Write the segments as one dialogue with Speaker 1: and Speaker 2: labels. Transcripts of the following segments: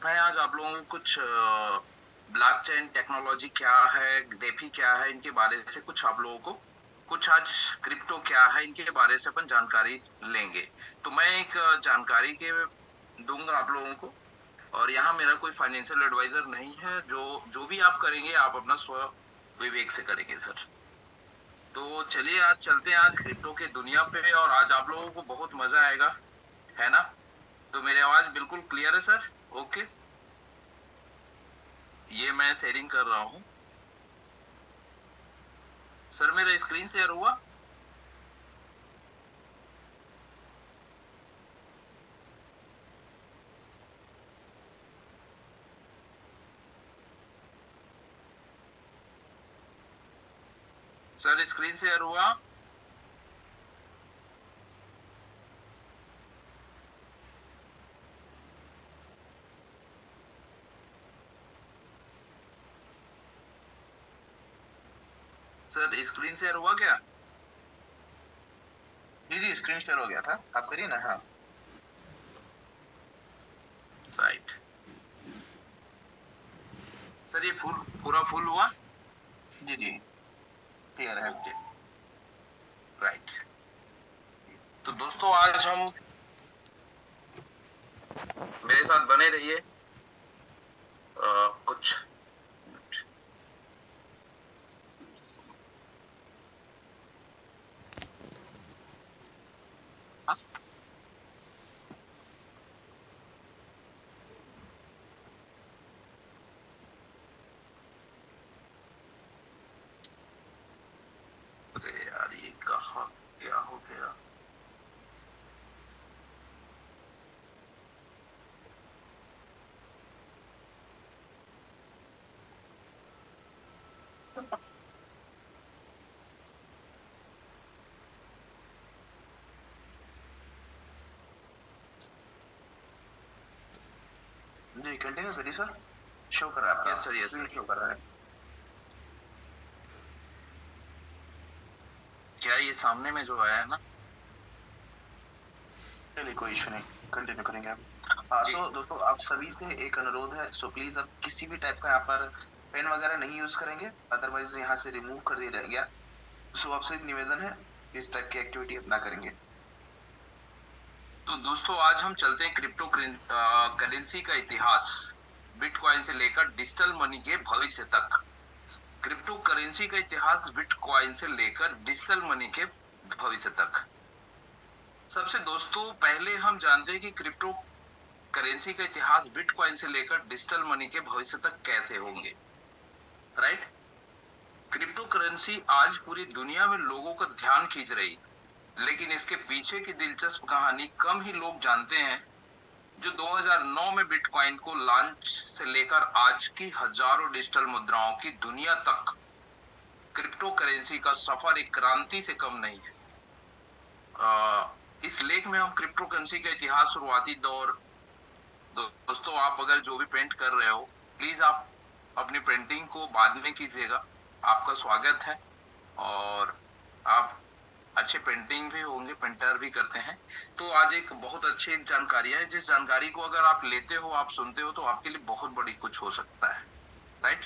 Speaker 1: मैं आज आप लोगों को कुछ ब्लॉकचेन टेक्नोलॉजी क्या है, डेफी क्या है, इनके बारे से कुछ आप लोगों को कुछ आज क्रिप्टो क्या है, इनके बारे से अपन जानकारी लेंगे। तो मैं एक जानकारी के दूंगा आप लोगों को, और यहाँ मेरा कोई फाइनेंशियल एडवाइजर नहीं है। जो जो भी आप करेंगे आप अपना स्व विवेक से करेंगे सर। तो चलिए आज चलते हैं आज क्रिप्टो के दुनिया पे, और आज आप लोगों को बहुत मजा आएगा, है ना? तो मेरी आवाज बिल्कुल क्लियर है सर? ओके, ये मैं शेयरिंग कर रहा हूँ सर। मेरा स्क्रीन शेयर हुआ? सर स्क्रीन शेयर हुआ? सर स्क्रीन शेयर हुआ क्या?
Speaker 2: जी जी, स्क्रीन शेयर हो गया था, आप करिए ना। हाँ
Speaker 1: राइट सर, ये पूरा फुल हुआ?
Speaker 2: जी जी, क्लियर है।
Speaker 1: Okay right. तो दोस्तों आज हम, मेरे साथ बने रहिए कुछ। अरे यार, ये कहाँ क्या हो गया?
Speaker 2: जी कंटिन्यू करिए सर। शो कर रहा है आपका?
Speaker 1: Yes sir, yes
Speaker 2: screen
Speaker 1: sir.
Speaker 2: Show कर रहा है।
Speaker 1: क्या ये सामने में जो आया है ना?
Speaker 2: चलिए, कोई इशू नहीं, कंटिन्यू करेंगे आप। हाँ,
Speaker 1: जी।
Speaker 2: सो दोस्तों आप सभी से एक अनुरोध है, सो प्लीज आप किसी भी टाइप का यहाँ पर पेन वगैरह नहीं यूज करेंगे, अदरवाइज यहाँ से रिमूव कर दिया जाएगा। सो आपसे एक निवेदन है, इस टाइप की एक्टिविटी अपना करेंगे।
Speaker 1: तो दोस्तों आज हम चलते हैं क्रिप्टो करेंसी का इतिहास, बिटकॉइन से लेकर डिजिटल मनी के भविष्य तक। क्रिप्टो करेंसी का इतिहास बिटकॉइन से लेकर डिजिटल मनी के भविष्य तक। सबसे दोस्तों पहले हम जानते हैं कि क्रिप्टो करेंसी का इतिहास बिटकॉइन से लेकर डिजिटल मनी के भविष्य तक कैसे होंगे। राइट। क्रिप्टो करेंसी आज पूरी दुनिया में लोगों का ध्यान खींच रही है, लेकिन इसके पीछे की दिलचस्प कहानी कम ही लोग जानते हैं। जो 2009 में बिटकॉइन को लॉन्च से लेकर आज की हजारों डिजिटल मुद्राओं की दुनिया तक, क्रिप्टो करेंसी का सफर एक क्रांति से कम नहीं है। इस लेख में हम क्रिप्टो करेंसी का इतिहास, शुरुआती दौर। दोस्तों आप अगर जो भी पेंट कर रहे हो, प्लीज आप अपनी पेंटिंग को बाद में कीजिएगा, आपका स्वागत है। और आप अच्छे पेंटिंग भी होंगे, पेंटर भी करते हैं। तो आज एक बहुत अच्छी जानकारी है, जिस जानकारी को अगर आप लेते हो, आप सुनते हो, तो आपके लिए बहुत बड़ी कुछ हो सकता है। राइट।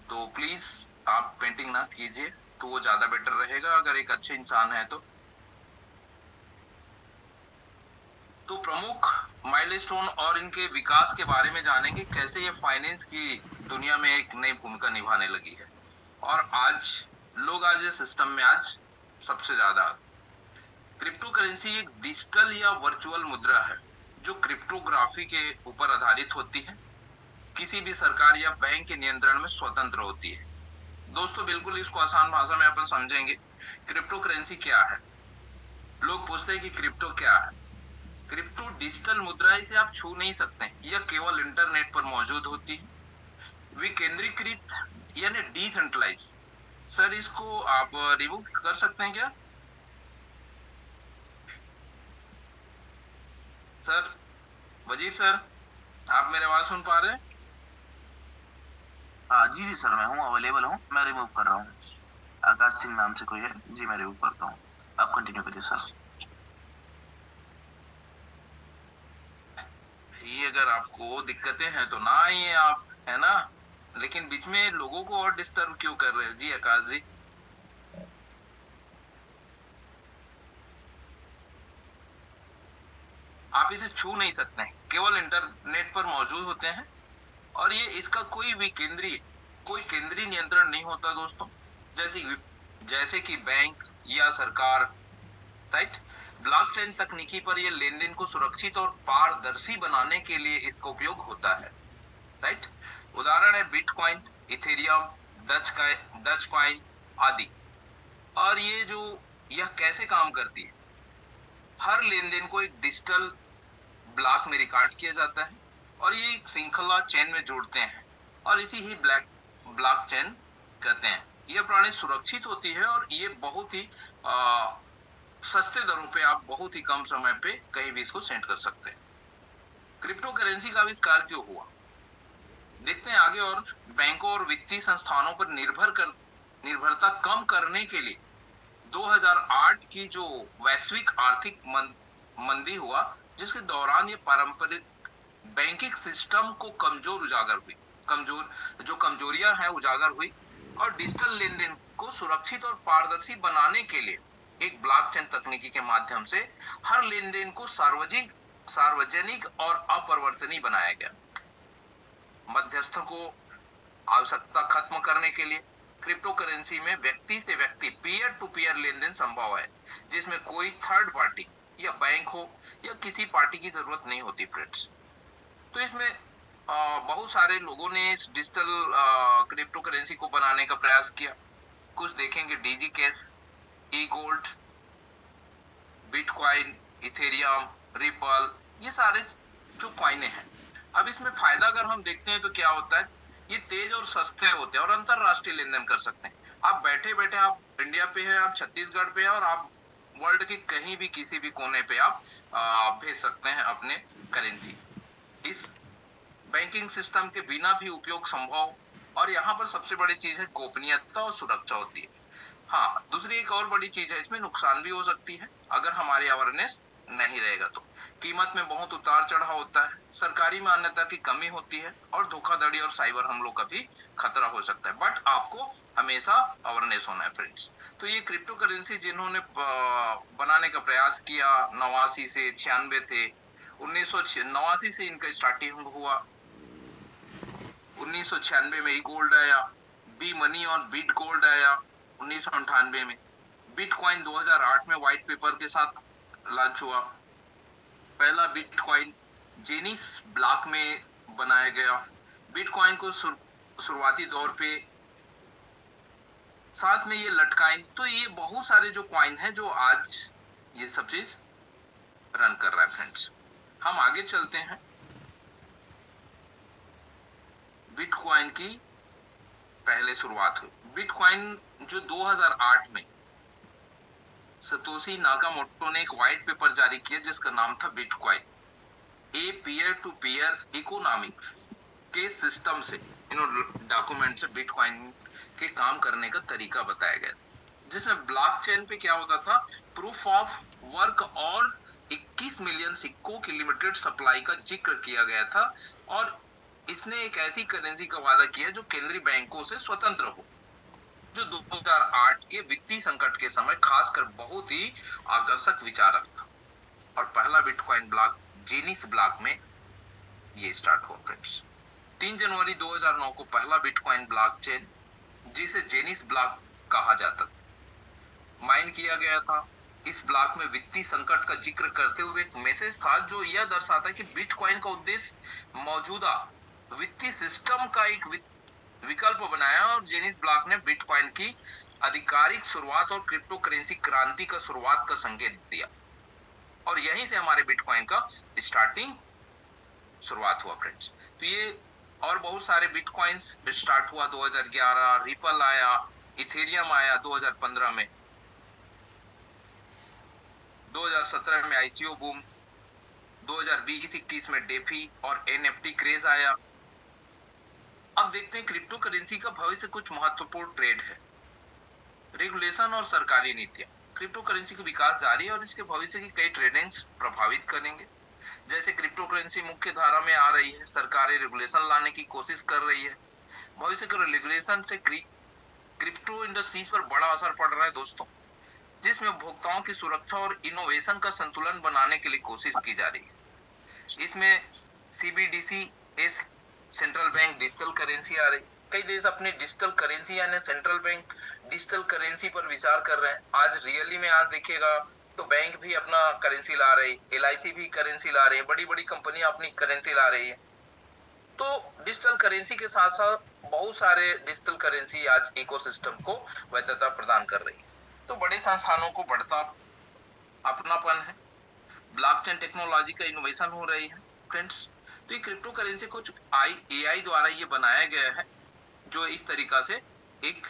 Speaker 1: तो प्लीज आप पेंटिंग ना कीजिए, तो वो ज्यादा बेटर रहेगा अगर एक अच्छे इंसान है तो। प्रमुख माइलस्टोन और इनके विकास के बारे में जानेंगे, कैसे ये फाइनेंस की दुनिया में एक नई भूमिका निभाने लगी है। और आज लोग आज इस सिस्टम में आज सबसे ज्यादा। क्रिप्टो करेंसी एक डिजिटल या वर्चुअल मुद्रा है जो क्रिप्टोग्राफी के ऊपर आधारित होती है, किसी भी सरकार या बैंक के नियंत्रण में स्वतंत्र होती है। दोस्तों बिल्कुल इसको आसान भाषा में अपन समझेंगे, क्रिप्टो करेंसी क्या है। लोग पूछते हैं कि क्रिप्टो क्या है। क्रिप्टो डिजिटल मुद्रा, इसे आप छू नहीं सकते, यह केवल इंटरनेट पर मौजूद होती है, विकेंद्रीकृत यानी डिसेंट्रलाइज। सर इसको आप रिमूव कर सकते हैं क्या सर? वजीर सर, आप मेरी आवाज सुन पा रहे हैं?
Speaker 2: हाँ जी जी सर, मैं हूँ, अवेलेबल हूँ, मैं रिमूव कर रहा हूँ। आकाश सिंह नाम से कोई है जी, मैं रिमूव करता हूँ। आप कंटिन्यू करिए सर।
Speaker 1: भाई अगर आपको दिक्कतें हैं तो ना आइए आप, है ना, लेकिन बीच में लोगों को और डिस्टर्ब क्यों कर रहे हो जी आकाश जी? आप इसे छू नहीं सकते हैं, केवल इंटरनेट पर मौजूद होते हैं। और ये इसका कोई केंद्रीय नियंत्रण नहीं होता दोस्तों, जैसे जैसे कि बैंक या सरकार, राइट। ब्लॉकचेन तकनीकी पर ये लेन देन को सुरक्षित और पारदर्शी बनाने के लिए इसका उपयोग होता है, राइट। उदाहरण है बिटकॉइन, इथेरियम, डच कॉइन आदि। और यह कैसे काम करती है? हर लेन देन को एक डिजिटल ब्लॉक में रिकॉर्ड किया जाता है और ये एक श्रृंखला चेन में जोड़ते हैं, और इसी ही ब्लॉकचेन कहते हैं। यह प्रणाली सुरक्षित होती है और ये बहुत ही सस्ते दरों पे आप बहुत ही कम समय पे कहीं भी इसको सेंड कर सकते हैं। क्रिप्टो करेंसी का आविष्कार क्यों हुआ, देखते हैं आगे। और बैंकों और वित्तीय संस्थानों पर निर्भरता कम करने के लिए 2008 की जो वैश्विक आर्थिक मंदी हुआ, जिसके दौरान ये पारंपरिक बैंकिंग सिस्टम को कमजोरियां हैं उजागर हुई, और डिजिटल लेन देन को सुरक्षित और पारदर्शी बनाने के लिए एक ब्लॉकचेन तकनीकी के माध्यम से हर लेन देन को सार्वजनिक और अपरिवर्तनीय बनाया गया। मध्यस्थों को आवश्यकता खत्म करने के लिए क्रिप्टो करेंसी में व्यक्ति से व्यक्ति पीयर टू पीयर लेन देन संभव है, जिसमें कोई थर्ड पार्टी या बैंक हो या किसी पार्टी की जरूरत नहीं होती फ्रेंड्स। तो इसमें बहुत सारे लोगों ने इस डिजिटल क्रिप्टो करेंसी को बनाने का प्रयास किया। कुछ देखेंगे डीजी कैश, ई गोल्ड, बिटकॉइन, इथेरियम, रिपल, ये सारे जो कॉइने हैं। अब इसमें फायदा अगर हम देखते हैं तो क्या होता है, ये तेज और सस्ते होते हैं और अंतरराष्ट्रीय लेन देन कर सकते हैं। आप बैठे बैठे, आप इंडिया पे हैं, आप छत्तीसगढ़ पे हैं, और आप वर्ल्ड के कहीं भी किसी भी कोने पे आप भेज सकते हैं अपने करेंसी। इस बैंकिंग सिस्टम के बिना भी उपयोग संभव, और यहाँ पर सबसे बड़ी चीज है गोपनीयता और सुरक्षा होती है। हाँ, दूसरी एक और बड़ी चीज है, इसमें नुकसान भी हो सकती है अगर हमारी अवेयरनेस नहीं रहेगा तो। कीमत में बहुत उतार चढ़ाव होता है, सरकारी मान्यता की कमी होती है, और धोखाधड़ी और साइबर हमलों का भी खतरा हो सकता है। बट आपको हमेशा अवेयरनेस होना है फ्रेंड्स। तो ये क्रिप्टो करेंसी जिन्होंने बनाने का प्रयास किया 89 से 96 से 1989 से इनका स्टार्टिंग हुआ। 1996 में ई गोल्ड आया, बी मनी और बिट गोल्ड आया 1998 में। बिटकॉइन 2008 में व्हाइट पेपर के साथ लॉन्च हुआ। पहला बिटकॉइन जेनिस ब्लॉक में बनाया गया। बिटकॉइन को शुरुआती दौर पे साथ में ये लटकाइन, तो ये बहुत सारे जो कॉइन है जो आज ये सब चीज रन कर रहा है फ्रेंड्स। हम आगे चलते हैं। बिटकॉइन की पहले शुरुआत हुई। बिटकॉइन जो 2008 में सतोशी नाकामोटो ने एक व्हाइट पेपर जारी किया जिसका नाम था bitcoin, a peer to peer economics के सिस्टम से डॉक्यूमेंट से बिटकॉइन के काम करने का तरीका बताया गया, जिसमें ब्लॉकचेन पे क्या होता था, प्रूफ ऑफ वर्क और 21 मिलियन सिक्कों की लिमिटेड सप्लाई का जिक्र किया गया था। और इसने एक ऐसी करेंसी का वादा किया जो केंद्रीय बैंकों से स्वतंत्र हो, जो 2008 के वित्तीय संकट के समय खासकर बहुत ही आकर्षक विचारक था। और पहला बिटकॉइन ब्लॉक जेनिस ब्लॉक में ये स्टार्ट हुआ फ्रेंड्स। 3 जनवरी 2009 को पहला बिटकॉइन ब्लॉकचेन, जिसे जेनिस ब्लॉक कहा जाता था, माइन किया गया था। इस ब्लॉक में वित्तीय संकट का जिक्र करते हुए एक मैसेज था जो यह दर्शाता कि बिटकॉइन का उद्देश्य मौजूदा वित्तीय सिस्टम का एक विकल्प बनाया, और जेनिस ब्लॉक ने बिटकॉइन की आधिकारिक शुरुआत और क्रिप्टो करेंसी क्रांति का शुरुआत का संकेत दिया। और यहीं से हमारे बिटकॉइन का स्टार्टिंग शुरुआत हुआ फ्रेंड्स। तो ये और बहुत सारे बिटकॉइंस स्टार्ट हुआ 2011, रिपल आया, इथेरियम आया 2015 में, 2017 में आईसीओ बूम, 2020-21 में डेफी और एनएफटी क्रेज आया। अब देखते हैं क्रिप्टो करेंसी का भविष्य। कुछ महत्वपूर्ण ट्रेंड है, रेगुलेशन और सरकारी नीतियां क्रिप्टो करेंसी का विकास जारी है और इसके भविष्य की कई ट्रेंड्स प्रभावित करेंगे। जैसे क्रिप्टो करेंसी मुख्य धारा में आ रही है, सरकारें रेगुलेशन लाने की कोशिश कर रही है। भविष्य के रेगुलेशन से क्रिप्टो इंडस्ट्रीज पर बड़ा असर पड़ रहा है दोस्तों, जिसमें उपभोक्ताओं की सुरक्षा और इनोवेशन का संतुलन बनाने के लिए कोशिश की जा रही है। इसमें CBDC as central bank digital currency आ रही। कई देश अपने डिजिटल करेंसी यानी सेंट्रल बैंक डिजिटल करेंसी पर विचार कर रहे हैं। आज रियली में आज देखिएगा तो बैंक भी अपना करेंसी ला रही, एलआईसी भी करेंसी ला रही है, बड़ी बड़ी कंपनियां अपनी करेंसी ला रही है। तो डिजिटल करेंसी के साथ साथ बहुत सारे डिजिटल करेंसी आज इकोसिस्टम को वैधता प्रदान कर रही है। तो बड़े संस्थानों को बढ़ता अपनापन है, ब्लॉकचेन टेक्नोलॉजी का इनोवेशन हो रही है फ्रेंड्स। तो ये क्रिप्टो करेंसी कुछ एआई द्वारा ये बनाया गया है, जो इस तरीका से एक,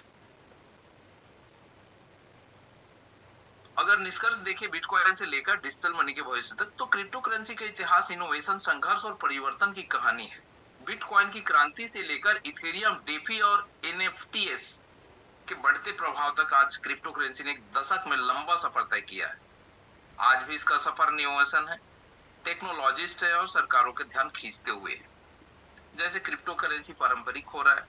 Speaker 1: अगर निष्कर्ष देखें बिटकॉइन से लेकर डिजिटल मनी के भविष्य तक, तो क्रिप्टो करेंसी का इतिहास इनोवेशन, संघर्ष और परिवर्तन की कहानी है। बिटकॉइन की क्रांति से लेकर इथेरियम, डेफी और एनएफटीएस के बढ़ते प्रभाव तक आज क्रिप्टो करेंसी ने एक दशक में लंबा सफर तय किया है। आज भी इसका सफर इनोवेशन है, टेक्नोलॉजिस्ट है और सरकारों के ध्यान खींचते हुए है। जैसे क्रिप्टो करेंसी पारंपरिक हो रहा है,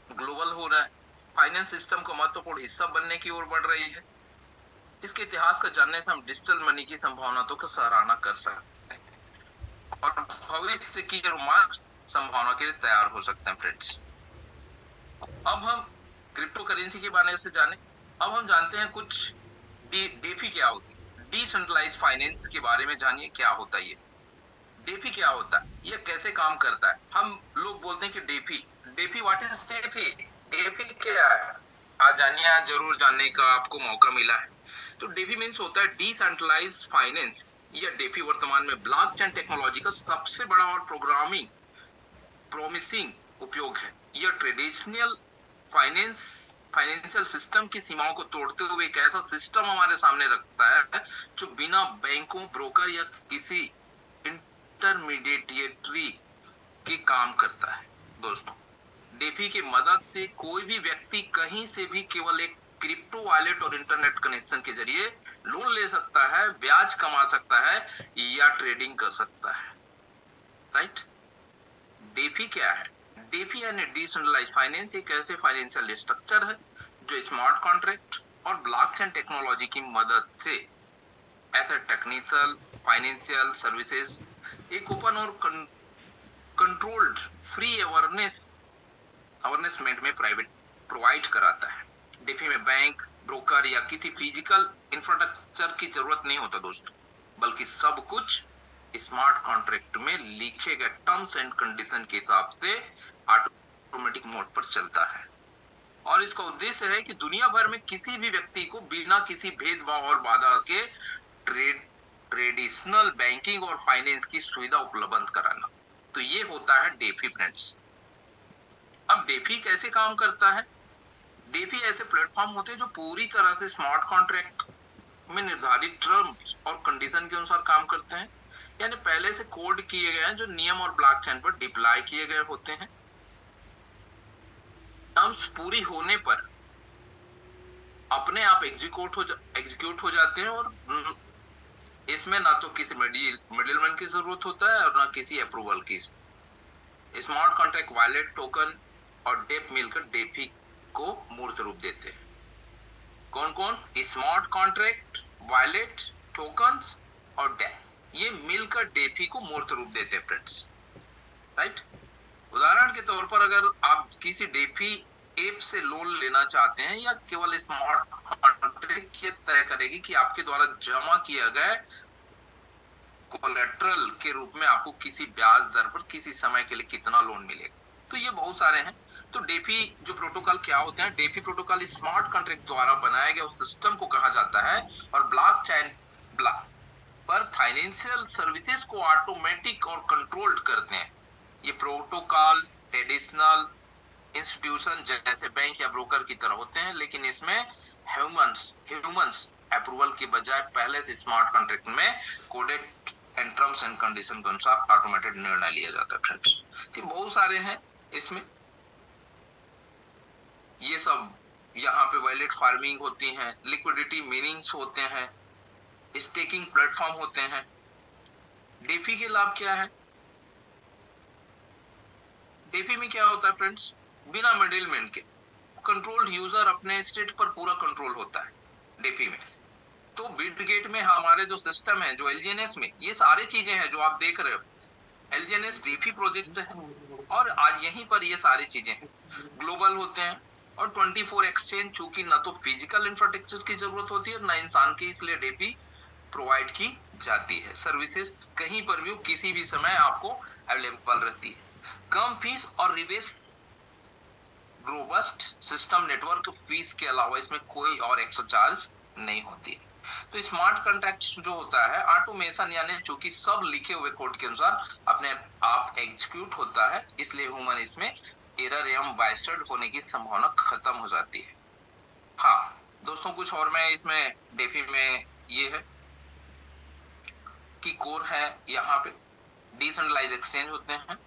Speaker 1: ग्लोबल हो रहा है, फाइनेंस सिस्टम का महत्वपूर्ण हिस्सा बनने की ओर बढ़ रही है। इसके इतिहास को जानने से हम डिजिटल मनी की संभावनाओं को सराहना कर सकते हैं और भविष्य की रोमांच संभावना के लिए तैयार हो सकते हैं फ्रेंड्स। अब हम क्रिप्टो करेंसी के बारे में से जाने। अब हम जानते हैं कुछ डेफी क्या होती है, डिसेंट्रलाइज्ड फाइनेंस के बारे में जानिए क्या होता है। ये डेफी क्या होता है, ये कैसे काम करता है। हम लोग बोलते हैं कि DeFi what is DeFi, DeFi क्या है, आज जानिए, आज जरूर जानने का आपको मौका मिला है। तो डेफी मीन्स होता है डिसेंट्रलाइज्ड फाइनेंस। यह डेफी वर्तमान में ब्लॉकचेन टेक्नोलॉजी का सबसे बड़ा और प्रोग्रामिंग प्रोमिसिंग उपयोग है। यह ट्रेडिशनल फाइनेंशियल सिस्टम की सीमाओं को तोड़ते हुए एक ऐसा सिस्टम हमारे सामने रखता है जो बिना बैंकों, ब्रोकर या किसी इंटरमीडिएटरी के काम करता है। दोस्तों, डेफी की मदद से कोई भी व्यक्ति कहीं से भी केवल एक क्रिप्टो वॉलेट और इंटरनेट कनेक्शन के जरिए लोन ले सकता है, ब्याज कमा सकता है या ट्रेडिंग कर सकता है। राइट? डेफी क्या है? डेफी यानी डिसेंट्रलाइज्ड फाइनेंस एक ऐसे फाइनेंशियल स्ट्रक्चर है जो स्मार्ट कॉन्ट्रैक्ट और ब्लॉकचेन टेक्नोलॉजी की मदद से ऐसे टेक्निकल फाइनेंशियल सर्विसेज एक ओपन और कंट्रोल्ड फ्री अवेयरनेसमेंट में प्राइवेट प्रोवाइड कराता है। डेफी में बैंक, ब्रोकर या किसी फिजिकल इंफ्रास्ट्रक्चर की जरूरत नहीं होता दोस्तों, बल्कि सब कुछ स्मार्ट कॉन्ट्रैक्ट में लिखे गए टर्म्स एंड कंडीशन के हिसाब से ऑटोमेटिक मोड पर चलता है। और इसका उद्देश्य है कि दुनिया भर में किसी भी व्यक्ति को बिना किसी भेदभाव और बाधा के ट्रेडिशनल बैंकिंग और फाइनेंस की सुविधा उपलब्ध कराना। तो ये होता है डेफी फ्रेंड्स। अब डेफी कैसे काम करता है? डेफी ऐसे प्लेटफॉर्म होते हैं जो पूरी तरह से स्मार्ट कॉन्ट्रैक्ट में निर्धारित टर्म्स और कंडीशन के अनुसार काम करते हैं, यानी पहले से कोड किए गए हैं जो नियम और ब्लॉकचेन पर डिप्लॉय किए गए होते हैं। टर्म्स पूरी होने पर अपने आप एग्जीक्यूट हो जाते हैं और इसमें ना तो किसी मिडिलमैन की जरूरत होता है और ना किसी अप्रूवल की। स्मार्ट कॉन्ट्रैक्ट, वॉलेट, टोकन और डेप मिलकर डेफी को मूर्त रूप देते हैं। कौन कौन? स्मार्ट कॉन्ट्रैक्ट, वॉलेट, टोकन्स और डेप, ये मिलकर डेफी को मूर्त रूप देते हैं फ्रेंड्स। राइट? उदाहरण के तौर पर अगर आप किसी डेफी ऐप से लोन लेना चाहते हैं या केवल स्मार्ट कॉन्ट्रैक्ट ये तय करेगी कि आपके द्वारा जमा किया गया कोलेटरल के रूप में आपको किसी ब्याज दर पर किसी समय के लिए कितना लोन मिलेगा। तो ये बहुत सारे हैं। तो डेफी जो प्रोटोकॉल क्या होते हैं? डेफी प्रोटोकॉल स्मार्ट कॉन्ट्रैक्ट द्वारा बनाया गया उस सिस्टम को कहा जाता है और ब्लॉकचेन पर फाइनेंशियल सर्विसेज को ऑटोमेटिक और कंट्रोल्ड करते हैं। ये प्रोटोकॉल ट्रेडिशनल इंस्टीट्यूशन जैसे बैंक या ब्रोकर की तरह होते हैं, लेकिन इसमें ह्यूमंस अप्रूवल के बजाय पहले से स्मार्ट कॉन्ट्रैक्ट में coded and terms and condition के अनुसार ऑटोमेटेड निर्णय लिया जाता है फ्रेंड्स। तो बहुत सारे हैं इसमें। ये सब यहाँ पे वैलेट फार्मिंग होती हैं, लिक्विडिटी मीनिंग्स होते हैं, स्टेकिंग प्लेटफॉर्म होते हैं, डेफी के लाभ क्या है? डेफी में क्या होता है फ्रेंड्स, बिना मिडिलमैन के कंट्रोल यूजर अपने स्टेट पर पूरा कंट्रोल होता है डेफी में। तो बिटगेट में हमारे जो सिस्टम है, जो एलजीएनएस में ये सारी चीजें हैं जो आप देख रहे हो, एलजीएनएस डेफी प्रोजेक्ट है और आज यहीं पर ये सारी चीजें हैं, ग्लोबल होते हैं। और 24 एक्सचेंज, चूंकि ना तो फिजिकल इंफ्रास्ट्रक्चर की जरूरत होती है ना इंसान की, इसलिए डेफी प्रोवाइड की जाती है। सर्विसेज कहीं पर भी किसी भी समय आपको अवेलेबल रहती है। कम फीस और रिवेस रोबस्ट सिस्टम नेटवर्क फीस के अलावा इसमें कोई और एक्स्ट्रा चार्ज नहीं होती है। तो स्मार्ट कॉन्ट्रैक्ट जो होता है ऑटोमेशन, यानी चूंकि सब लिखे हुए कोड के अनुसार अपने आप एग्जीक्यूट होता है, इसलिए ह्यूमन इसमें एरर एवं बाइस्टर्ड होने की संभावना खत्म हो जाती है। हाँ दोस्तों, कुछ और मैं इसमें डेफी में ये है कि कोर है, यहाँ पे डिसेंट्रलाइज एक्सचेंज होते हैं।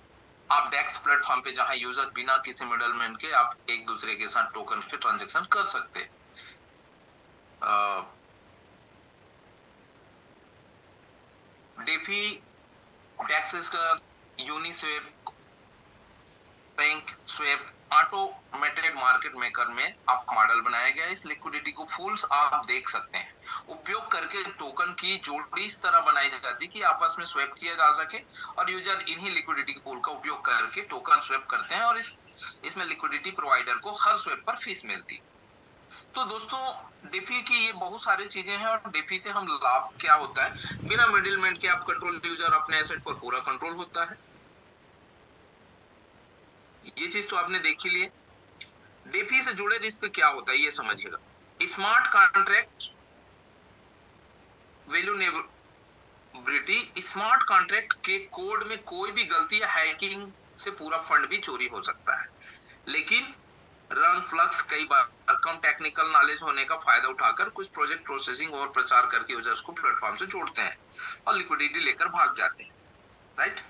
Speaker 1: आप डेक्स प्लेटफॉर्म पे जहां यूजर बिना किसी मिडलमैन के आप एक दूसरे के साथ टोकन के ट्रांजैक्शन कर सकते हैं। डेफी डेक्स का Uniswap, bank swap, automated market maker में आप मॉडल बनाया गया है। इस लिक्विडिटी को फूल्स आप देख सकते हैं उपयोग करके टोकन की जोड़ी इस तरह बनाई जाती है कि आपस में स्वेप किया जा सके और यूजर इन्हीं लिक्विडिटी पूल का उपयोग करके टोकन स्वेप करते हैं और इसमें लिक्विडिटी प्रोवाइडर को हर स्वेप पर फीस मिलती है। तो दोस्तों डेफी की ये बहुत सारी चीजें हैं और डेफी से हम लाभ क्या होता है, बिना मिडिलमैन के आप कंट्रोल, यूजर अपने एसेट पर पूरा कंट्रोल होता है। ये चीज तो आपने देख ही ली। डेफी से जुड़े रिस्क क्या होता है ये समझिएगा। स्मार्ट कॉन्ट्रैक्ट वैल्यूनेबिलिटी, स्मार्ट कॉन्ट्रैक्ट के कोड में कोई भी गलती या हैकिंग से पूरा फंड भी चोरी हो सकता है, लेकिन रंग फ्लक्स कई बार कम टेक्निकल नॉलेज होने का फायदा उठाकर कुछ प्रोजेक्ट प्रोसेसिंग और प्रचार करके यूजर्स को प्लेटफॉर्म से जोड़ते हैं और लिक्विडिटी लेकर भाग जाते हैं, राइट।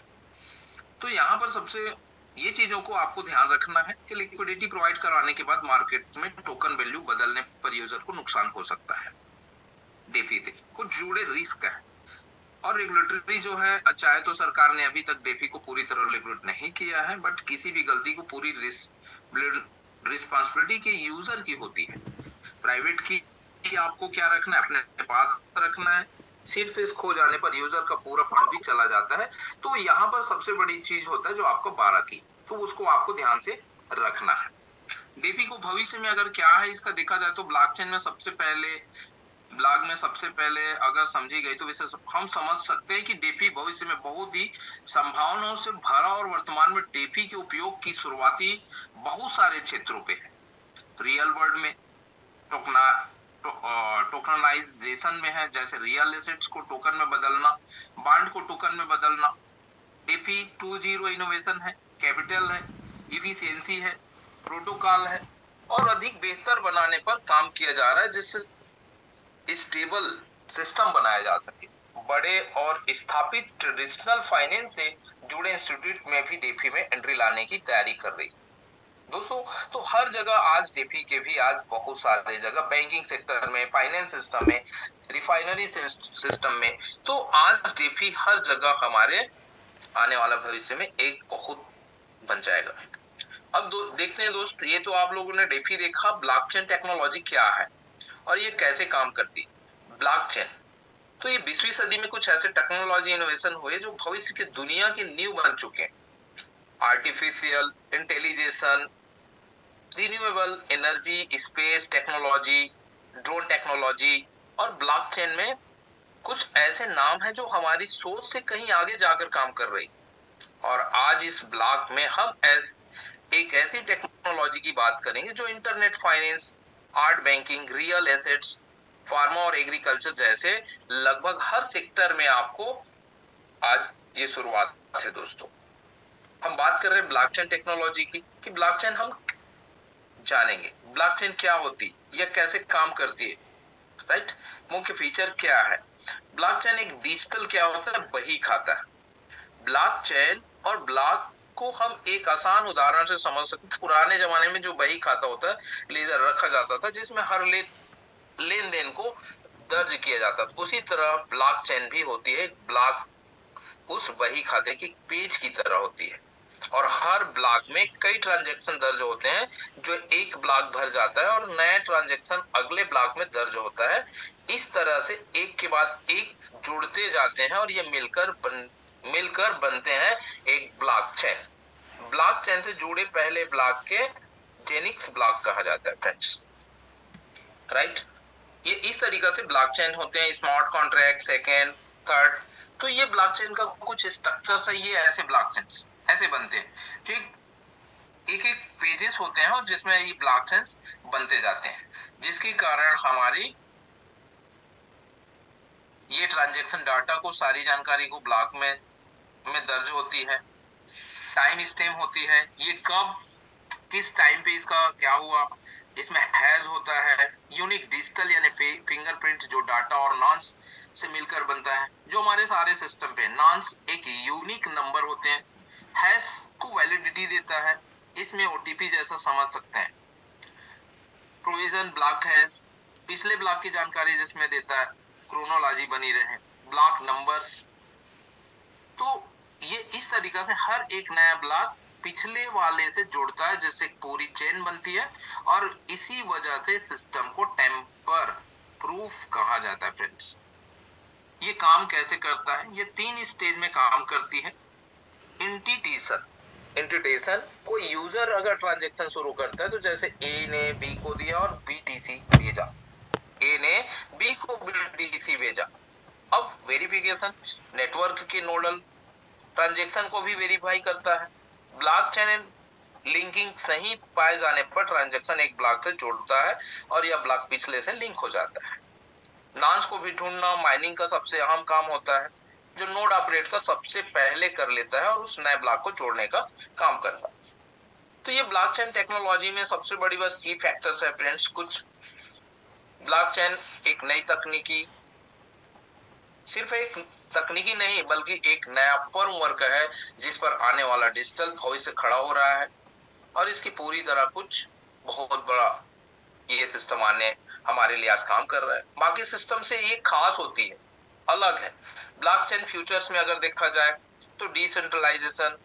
Speaker 1: तो यहाँ पर सबसे ये चीजों को आपको ध्यान रखना है कि लिक्विडिटी प्रोवाइड कराने के बाद मार्केट में टोकन वैल्यू बदलने पर यूजर को नुकसान हो सकता है। डेफी से कुछ जुड़े रिस्क है और रेगुलेटरी जो है, चाहे तो सरकार ने अभी तक डेफी को पूरी तरह रेगुलेट नहीं किया है, बट किसी भी गलती को पूरी रिस्पॉन्सिबिलिटी के यूजर की होती है। प्राइवेट की आपको क्या रखना है, अपने पास रखना है। सीड फेस खो जाने पर यूजर का पूरा फंड भी चला जाता है। तो यहाँ पर सबसे बड़ी चीज होता है जो आपको 12 की, तो उसको आपको ध्यान से रखना है। डेफी को भविष्य में अगर क्या है इसका देखा जाए तो ब्लॉकचेन में सबसे पहले अगर समझी गई तो वैसे हम समझ सकते हैं कि डेफी भविष्य में बहुत ही संभावनाओं से भरा और वर्तमान में डेफी के उपयोग की शुरुआती बहुत सारे क्षेत्रों पे है। रियल वर्ल्ड में टोकनाइजेशन में है, जैसे रियल एसेट्स को टोकन में बदलना, बॉन्ड को टोकन में बदलना। डेफी 2.0 इनोवेशन है, कैपिटल है, इफिशियंसी है, प्रोटोकॉल है और अधिक बेहतर बनाने पर काम किया जा रहा है जिससे स्टेबल सिस्टम बनाया जा सके। बड़े और स्थापित ट्रेडिशनल फाइनेंस से जुड़े इंस्टीट्यूट में भी डेफी में एंट्री लाने की तैयारी कर रही दोस्तों। तो हर जगह आज डेफी के भी आज बहुत सारे जगह बैंकिंग सेक्टर में, फाइनेंस सिस्टम में, रिफाइनरी सिस्टम में, तो आज डेफी हर जगह हमारे आने वाला भविष्य में एक बहुत बन जाएगा। अब देखते हैं दोस्त, ये तो आप लोगों ने डेफी देखा। ब्लॉकचेन टेक्नोलॉजी क्या है और ये कैसे काम करती है। ब्लॉकचेन तो ये 20वीं सदी में कुछ ऐसे टेक्नोलॉजी इनोवेशन हुए जो भविष्य की दुनिया के नींव बन चुके हैं। Artificial intelligence, renewable energy, space technology, drone technology और ब्लॉकचेन में कुछ ऐसे नाम हैं जो हमारी सोच से कहीं आगे जाकर काम कर रही। और आज इस ब्लॉक में हम एक ऐसी टेक्नोलॉजी की बात करेंगे जो internet finance, art banking, real assets, pharma और एग्रीकल्चर जैसे लगभग हर सेक्टर में आपको आज ये शुरुआत है दोस्तों। हम बात कर रहे हैं ब्लॉकचेन टेक्नोलॉजी की कि ब्लॉकचेन हम जानेंगे ब्लॉकचेन क्या होती है या कैसे काम करती है, राइट। मुख्य फीचर्स क्या है। ब्लॉकचेन एक डिजिटल क्या होता है, बही खाता है। ब्लॉकचेन और ब्लॉक को हम एक आसान उदाहरण से समझ सकते हैं। पुराने जमाने में जो बही खाता होता है, लेजर रखा जाता था जिसमें हर लेन देन को दर्ज किया जाता था, उसी तरह ब्लॉकचेन भी होती है। ब्लॉक उस बही खाते की पेज की तरह होती है और हर ब्लॉक में कई ट्रांजैक्शन दर्ज होते हैं जो एक ब्लॉक भर जाता है और नया ट्रांजैक्शन अगले ब्लॉक में दर्ज होता है। इस तरह से एक के बाद एक जुड़ते जाते हैं और ये मिलकर बनते हैं एक ब्लॉकचेन। ब्लॉकचेन से जुड़े पहले ब्लॉक के जेनिक्स ब्लॉक कहा जाता है फ्रेंड्स, राइट। ये इस तरीका से ब्लॉकचेन होते हैं, स्मार्ट कॉन्ट्रैक्ट, सेकेंड, थर्ड। तो ये ब्लॉकचेन का कुछ स्ट्रक्चर सही है, ऐसे ब्लॉकचेन्स ऐसे बनते हैं, ठीक। एक एक पेजेस होते हैं और जिसमें ये ब्लॉकचेन्स बनते जाते हैं, जिसके कारण हमारी ये ट्रांजैक्शन डाटा को, सारी जानकारी को ब्लॉक में दर्ज होती है। टाइम स्टैम्प होती है, ये कब किस टाइम पे इसका क्या हुआ, इसमें हैज होता है, यूनिक डिजिटल यानी फिंगरप्रिंट जो डाटा और नॉन्स से मिलकर बनता है, जो हमारे सारे सिस्टम पे नॉन्स एक यूनिक नंबर होते हैं, हैश को वैलिडिटी देता है, इसमें ओटीपी जैसा समझ सकते हैं। प्रोविजन ब्लॉक हैश पिछले ब्लॉक की जानकारी जिसमें देता है, क्रोनोलॉजी बनी रहे, ब्लॉक नंबर्स। तो ये इस तरीका से हर एक नया ब्लॉक पिछले वाले से जुड़ता है, जिससे पूरी चेन बनती है और इसी वजह से सिस्टम को टेम्पर प्रूफ कहा जाता है फ्रेंड्स। ये काम कैसे करता है, ये 3 स्टेज में काम करती है। इंटिटेशन, कोई यूजर अगर ट्रांजैक्शन शुरू करता है तो जैसे ए ने बी को दिया और बीटीसी भेजा, ए ने बी को बीटीसी भेजा। अब वेरिफिकेशन, नेटवर्क के नोडल ट्रांजैक्शन को भी वेरीफाई करता है। ब्लॉकचेन लिंकिंग सही पाए जाने पर ट्रांजैक्शन एक ब्लॉक से जुड़ता है और यह ब्लॉक पिछले से लिंक हो जाता है। नॉन्स को भी ढूंढना माइनिंग का सबसे अहम काम होता है, जो नोड ऑपरेटर सबसे पहले कर लेता है और उस नए ब्लॉक को जोड़ने का काम करता है। तो ये ब्लॉकचेन टेक्नोलॉजी में सबसे बड़ी बस की फैक्टर्स है फ्रेंड्स कुछ। ब्लॉकचेन एक नई तकनीकी, सिर्फ एक तकनीकी नहीं बल्कि एक नया फर्मवर्क है जिस पर आने वाला डिजिटल भविष्य खड़ा हो रहा है और इसकी पूरी तरह कुछ बहुत बड़ा ये सिस्टम आने हमारे लिए आज काम कर रहा है। बाकी सिस्टम से ये खास होती है, अलग है। ब्लॉकचेन फ्यूचर्स में अगर देखा जाए तो डिसेंट्रलाइजेशन,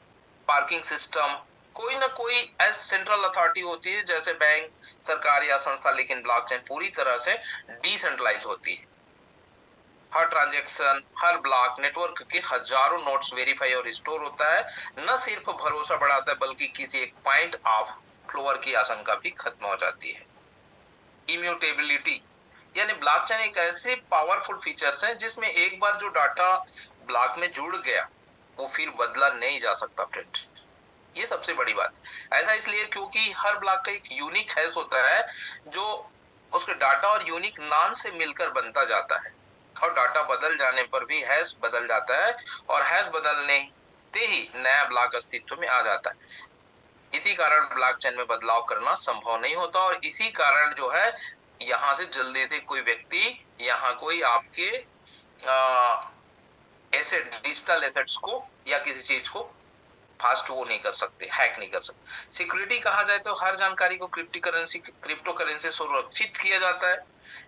Speaker 1: पार्किंग सिस्टम, कोई ना कोई एज सेंट्रल अथॉरिटी होती है जैसे बैंक, सरकार या संस्था, लेकिन ब्लॉकचेन पूरी तरह से डिसेंट्रलाइज होती है। हर ट्रांजैक्शन, हर ब्लॉक नेटवर्क के हजारों नोट्स वेरीफाई और स्टोर होता है। न सिर्फ भरोसा बढ़ाता है बल्कि किसी एक पॉइंट ऑफ फ्लोअर की आशंका भी खत्म हो जाती है। इम्यूटेबिलिटी यानी ब्लॉकचेन एक ऐसे पावरफुल फीचर्स है जिसमें एक बार जो डाटा ब्लॉक में जुड़ गया वो फिर बदला नहीं जा सकता फ्रेंड। ये सबसे बड़ी बात ऐसा इसलिए क्योंकि हर ब्लॉक का एक यूनिक हैश होता है जो उसके डाटा और यूनिक नॉन से मिलकर बनता जाता है और डाटा बदल जाने पर भी हैश बदल जाता है और हैश बदलने ते ही नया ब्लॉक अस्तित्व में आ जाता है। इसी कारण ब्लॉकचेन में बदलाव करना संभव नहीं होता और इसी कारण जो है यहाँ से जल्दी से कोई व्यक्ति यहाँ कोई आपके एसेट, डिजिटल एसेट्स को या किसी चीज को फास्ट वो नहीं कर सकते, हैक नहीं कर सकते। सिक्योरिटी कहा जाए तो हर जानकारी को क्रिप्टो करेंसी सुरक्षित किया जाता है।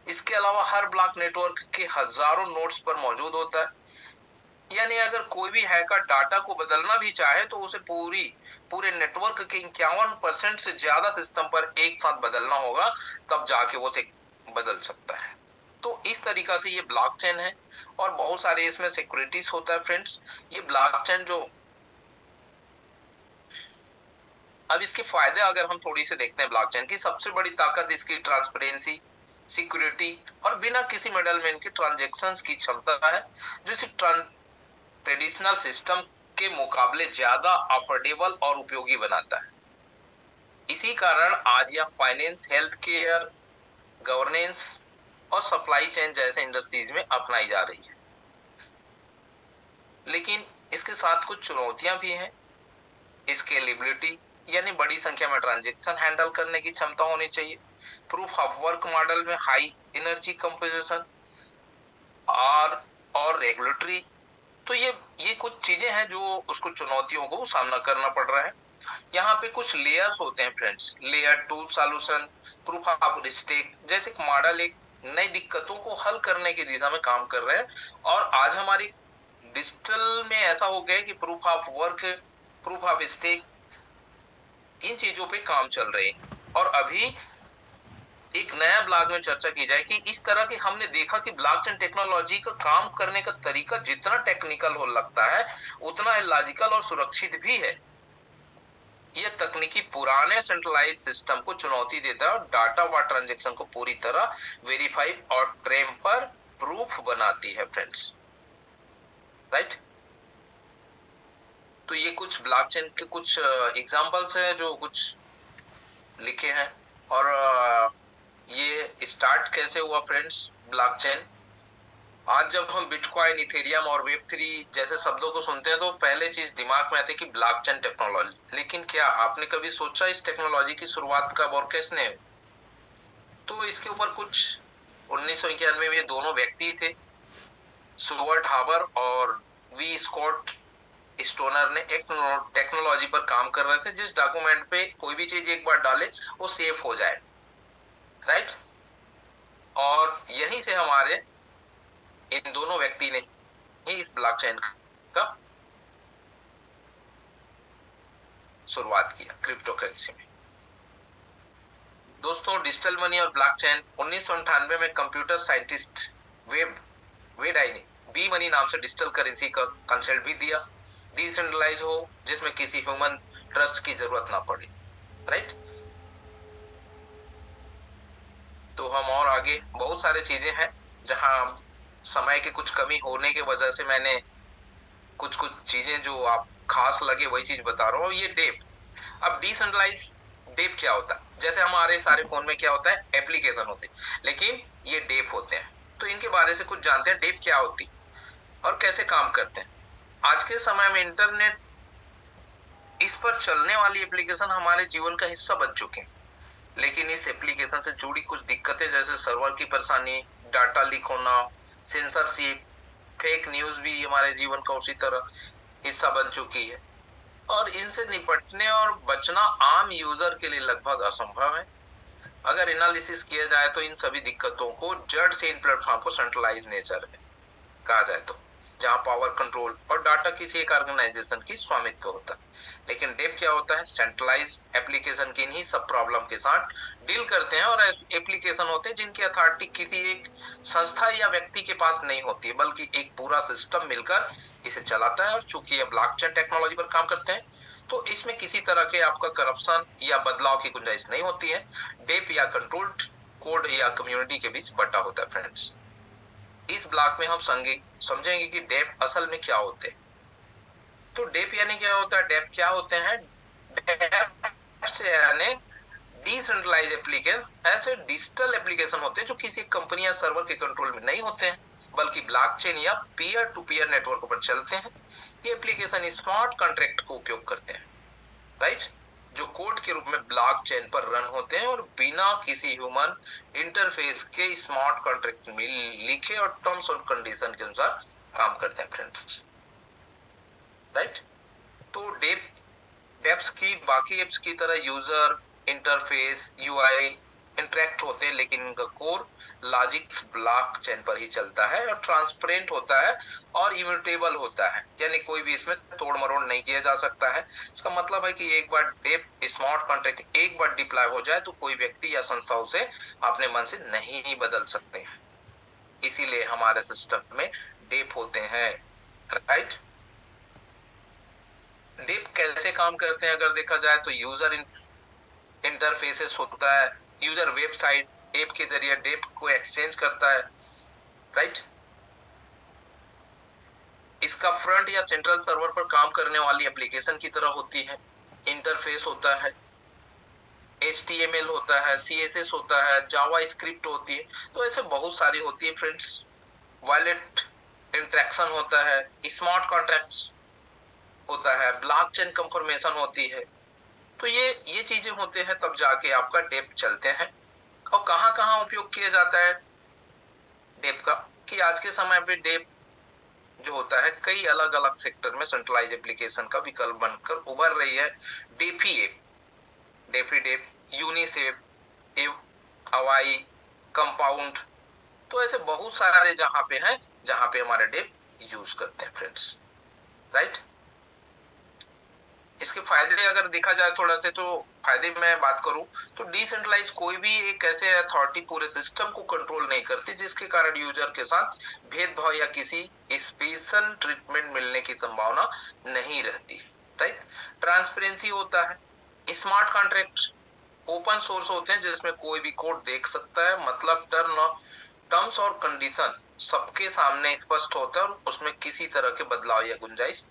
Speaker 1: इसके अलावा हर ब्लॉक नेटवर्क के हजारों नोड्स पर मौजूद होता है, यानी अगर कोई भी हैकर डाटा को बदलना भी चाहे तो उसे पूरे नेटवर्क के 51% से ज्यादा सिस्टम पर एक साथ बदलना होगा, तब जाके वो उसे बदल सकता है। तो इस तरीका से ये ब्लॉकचेन है और बहुत सारे इसमें सिक्योरिटीज होता है फ्रेंड्स। ये ब्लॉकचेन जो, अब इसके फायदे अगर हम थोड़ी से देखते हैं, ब्लॉकचेन की सबसे बड़ी ताकत इसकी ट्रांसपेरेंसी, सिक्योरिटी और बिना किसी मिडलमैन के ट्रांजैक्शंस की क्षमता है, जो इसे ट्रेडिशनल सिस्टम के मुकाबले ज्यादा अफोर्डेबल और उपयोगी बनाता है। इसी कारण आज यह फाइनेंस, हेल्थ केयर, गवर्नेंस और सप्लाई चेन जैसे इंडस्ट्रीज में अपनाई जा रही है। लेकिन इसके साथ कुछ चुनौतियां भी हैं। स्केलेबिलिटी यानी बड़ी संख्या में ट्रांजैक्शन हैंडल करने की क्षमता होनी चाहिए। प्रूफ ऑफ वर्क मॉडल में हाई एनर्जी कंपोजिशन और रेगुलेटरी, तो ये कुछ चीजें हैं जो उसको चुनौतियों को सामना करना पड़ रहा है। यहाँ पे कुछ लेयर्स होते हैं friends, layer 2 solution, proof of stake जैसे मॉडल एक नई दिक्कतों को हल करने की दिशा में काम कर रहे हैं और आज हमारी डिजिटल में ऐसा हो गया कि proof of work, proof of stake, इन चीजों पे काम चल रहे हैं। और अभी एक नया ब्लॉग में चर्चा की जाए कि इस तरह की हमने देखा कि ब्लॉकचेन टेक्नोलॉजी का काम करने का तरीका जितना टेक्निकल हो लगता है उतना लॉजिकल और सुरक्षित भी है। यह तकनीकी पुराने सेंट्रलाइज सिस्टम को चुनौती देता है और डाटा व ट्रांजैक्शन को पूरी तरह वेरीफाई और टेम्पर प्रूफ बनाती है फ्रेंड्स, राइट। तो ये कुछ ब्लॉकचेन के कुछ एग्जांपल्स हैं जो कुछ लिखे हैं। और ये स्टार्ट कैसे हुआ फ्रेंड्स ब्लॉकचेन। आज जब हम बिटकॉइन, इथेरियम और वेब3 जैसे शब्दों को सुनते हैं तो पहले चीज दिमाग में आती है कि ब्लॉकचेन टेक्नोलॉजी। लेकिन क्या आपने कभी सोचा इस टेक्नोलॉजी की शुरुआत कब और किसने? तो इसके ऊपर कुछ 1991 में दोनों व्यक्ति थे, स्टुअर्ट हार्बर और वी स्कॉट स्टोनर ने एक टेक्नोलॉजी पर काम कर रहे थे जिस डॉक्यूमेंट पे कोई भी चीज एक बार डाले वो सेव हो जाए, राइट। और यहीं से हमारे इन दोनों व्यक्ति ने ही इस ब्लॉकचेन का शुरुआत किया क्रिप्टो करेंसी में। दोस्तों, डिजिटल मनी और ब्लॉकचेन 1998 में कंप्यूटर साइंटिस्ट वेडाई ने बी मनी नाम से डिजिटल करेंसी का कंसेप्ट भी दिया, डिसेंट्रलाइज हो जिसमें किसी ह्यूमन ट्रस्ट की जरूरत ना पड़े, राइट। तो हम और आगे बहुत सारे चीजें हैं जहां समय की कुछ कमी होने की वजह से मैंने कुछ चीजें जो आप खास लगे वही चीज बता रहा हूँ। ये डेप, अब डिसेंट्रलाइज डेप क्या होता है? जैसे हमारे सारे फोन में क्या होता है, एप्लीकेशन होते हैं, लेकिन ये डेप होते हैं। तो इनके बारे से कुछ जानते हैं, डेप क्या होती और कैसे काम करते हैं। आज के समय में इंटरनेट, इस पर चलने वाली एप्लीकेशन हमारे जीवन का हिस्सा बन चुके हैं, लेकिन इस एप्लीकेशन से जुड़ी कुछ दिक्कतें जैसे सर्वर की परेशानी, डाटा लीक होना, सेंसरशिप, फेक न्यूज भी हमारे जीवन का उसी तरह हिस्सा बन चुकी है। और इनसे निपटने और बचना आम यूजर के लिए लगभग असंभव है। अगर एनालिसिस किया जाए तो इन सभी दिक्कतों को जड़ से इन प्लेटफॉर्म को सेंट्रलाइज नेचर है कहा जाए तो, जहां पावर कंट्रोल और डाटा किसी एक ऑर्गेनाइजेशन की स्वामित्व होता है। लेकिन डेप क्या होता है? सेंट्रलाइज एप्लीकेशन की इन्हीं सब प्रॉब्लम के साथ डील करते हैं और एप्लीकेशन होते हैं जिनकी अथॉरिटी किसी एक संस्था या व्यक्ति के पास नहीं होती है, बल्कि एक पूरा सिस्टम मिलकर इसे चलाता है। और चूंकि ये ब्लॉकचेन टेक्नोलॉजी पर काम करते हैं तो इसमें किसी तरह के आपका करप्शन या बदलाव की गुंजाइश नहीं होती है। डेप या कंट्रोल्ड कोड या कम्युनिटी के बीच बटा होता है फ्रेंड्स। इस ब्लॉक में हम समझेंगे कि डेप असल में क्या होते हैं। तो डेप यानी क्या होता है? डेप क्या होते हैं? डेप से यानी डिसेंट्रलाइज एप्लीकेशन, ऐसे डिजिटल एप्लीकेशन होते हैं जो किसी कंपनी या सर्वर के कंट्रोल में नहीं होते हैं, बल्कि ब्लॉकचेन या पीयर टू पीयर नेटवर्क पर चलते हैं। ये एप्लीकेशन स्मार्ट कॉन्ट्रैक्ट को उपयोग करते हैं, राइट, जो कोड के रूप में ब्लॉकचेन पर रन होते हैं और बिना किसी ह्यूमन इंटरफेस के स्मार्ट कॉन्ट्रैक्ट में लिखे और टर्म्स और कंडीशन के अनुसार काम करते हैं फ्रेंड्स, राइट। तो डेप्स की बाकी एप्स की तरह यूजर इंटरफेस यूआई इंटरेक्ट होते हैं, लेकिन इनका कोर लॉजिक ब्लॉकचेन पर ही चलता है और ट्रांसपेरेंट होता है और इम्यूटेबल होता है, यानी कोई भी इसमें तोड़ मरोड़ नहीं किया जा सकता है। इसका मतलब है कि एक बार डेप स्मार्ट कॉन्ट्रैक्ट एक बार डिप्लॉय हो जाए तो कोई व्यक्ति या संस्था उसे अपने मन से नहीं बदल सकते हैं। इसीलिए हमारे सिस्टम में डेप होते हैं, राइट। डेप कैसे काम करते हैं अगर देखा जाए तो यूजर इंटरफेसेस होता है, यूजर वेबसाइट ऐप के जरिए डेप को एक्सचेंज करता है, राइट। इसका फ्रंट या सेंट्रल सर्वर पर काम करने वाली एप्लीकेशन की तरह होती है। इंटरफेस होता है, HTML होता है, CSS होता है, जावा स्क्रिप्ट होती है, तो ऐसे बहुत सारी होती है फ्रेंड्स। वॉलेट इंटरेक्शन होता है, स्मार्ट कॉन्ट्रैक्ट्स होता है, ब्लॉकचेन कंफर्मेशन होती है। तो ये चीजें होते हैं तब जाके आपका डेप चलते हैं। और कहाँ उपयोग किया जाता है डेप का, कि आज के समय पे डेप जो होता है कई अलग अलग सेक्टर में सेंट्रलाइज एप्लीकेशन का विकल्प बनकर उभर रही है। DeFi app, DeFi dapp, Uniswap, हवाई, कंपाउंड, तो ऐसे बहुत सारे जहां पे हमारे डेप यूज करते हैं फ्रेंड्स, राइट। इसके फायदे अगर देखा जाए थोड़ा से, तो फायदे में बात करूं तो डिसेंट्रलाइज कोई भी एक ऐसे अथॉरिटी पूरे सिस्टम को कंट्रोल नहीं करती जिसके कारण यूजर के साथ भेदभाव या किसी स्पेशल ट्रीटमेंट मिलने की संभावना नहीं रहती, राइट। ट्रांसपेरेंसी होता है, स्मार्ट कॉन्ट्रैक्ट ओपन सोर्स होते हैं जिसमें कोई भी कोड देख सकता है, मतलब टर्म्स और कंडीशन सबके सामने स्पष्ट होता है और उसमें किसी तरह के बदलाव या गुंजाइश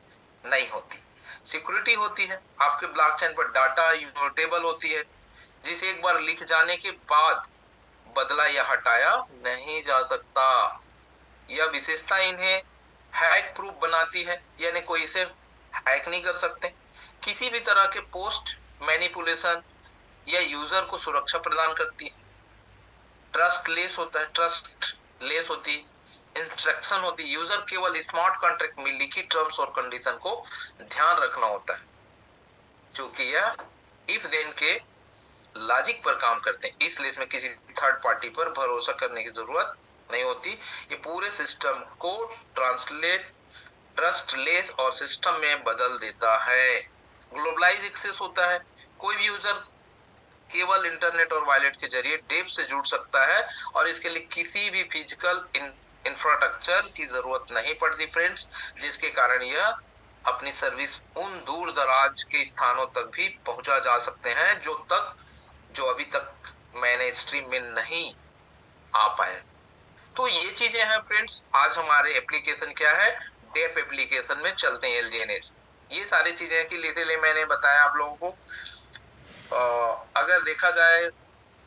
Speaker 1: नहीं होती। सिक्योरिटी होती है, आपके ब्लॉकचेन पर डाटा इम्यूटेबल होती है जिसे एक बार लिख जाने के बाद बदला या हटाया नहीं जा सकता। यह विशेषता इन्हें हैक प्रूफ बनाती है, यानी कोई इसे हैक नहीं कर सकते। किसी भी तरह के पोस्ट मैनिपुलेशन या यूजर को सुरक्षा प्रदान करती है। ट्रस्टलेस होता है, ट्रस्टलेस होती, इंस्ट्रक्शन होती, यूजर केवल स्मार्ट कॉन्ट्रैक्ट में लिखी टर्म्स और कंडीशन को ध्यान रखना होता है, क्योंकि यह इफ देन के लॉजिक पर काम करते हैं, इसलिए इसमें किसी थर्ड पार्टी पर भरोसा करने की जरूरत नहीं होती। ये पूरे सिस्टम को ट्रांसलेट ट्रस्टलेस और सिस्टम में बदल देता है। ग्लोबलाइज एक्सेस होता है, कोई भी यूजर केवल इंटरनेट और वॉलेट के जरिए डेप से जुड़ सकता है और इसके लिए किसी भी फिजिकल इंफ्रास्ट्रक्चर की जरूरत नहीं पड़ती फ्रेंड्स, जिसके कारण यह अपनी सर्विस उन दूर दराज के स्थानों तक भी पहुंचा जा सकते हैं जो अभी तक मैंने स्ट्रीम में नहीं आ पाए। तो ये चीजें हैं फ्रेंड्स। आज हमारे एप्लीकेशन क्या है, डेप एप्लीकेशन में चलते हैं LGNS। ये सारी चीजें की लिए मैंने बताया आप लोगों को। अगर देखा जाए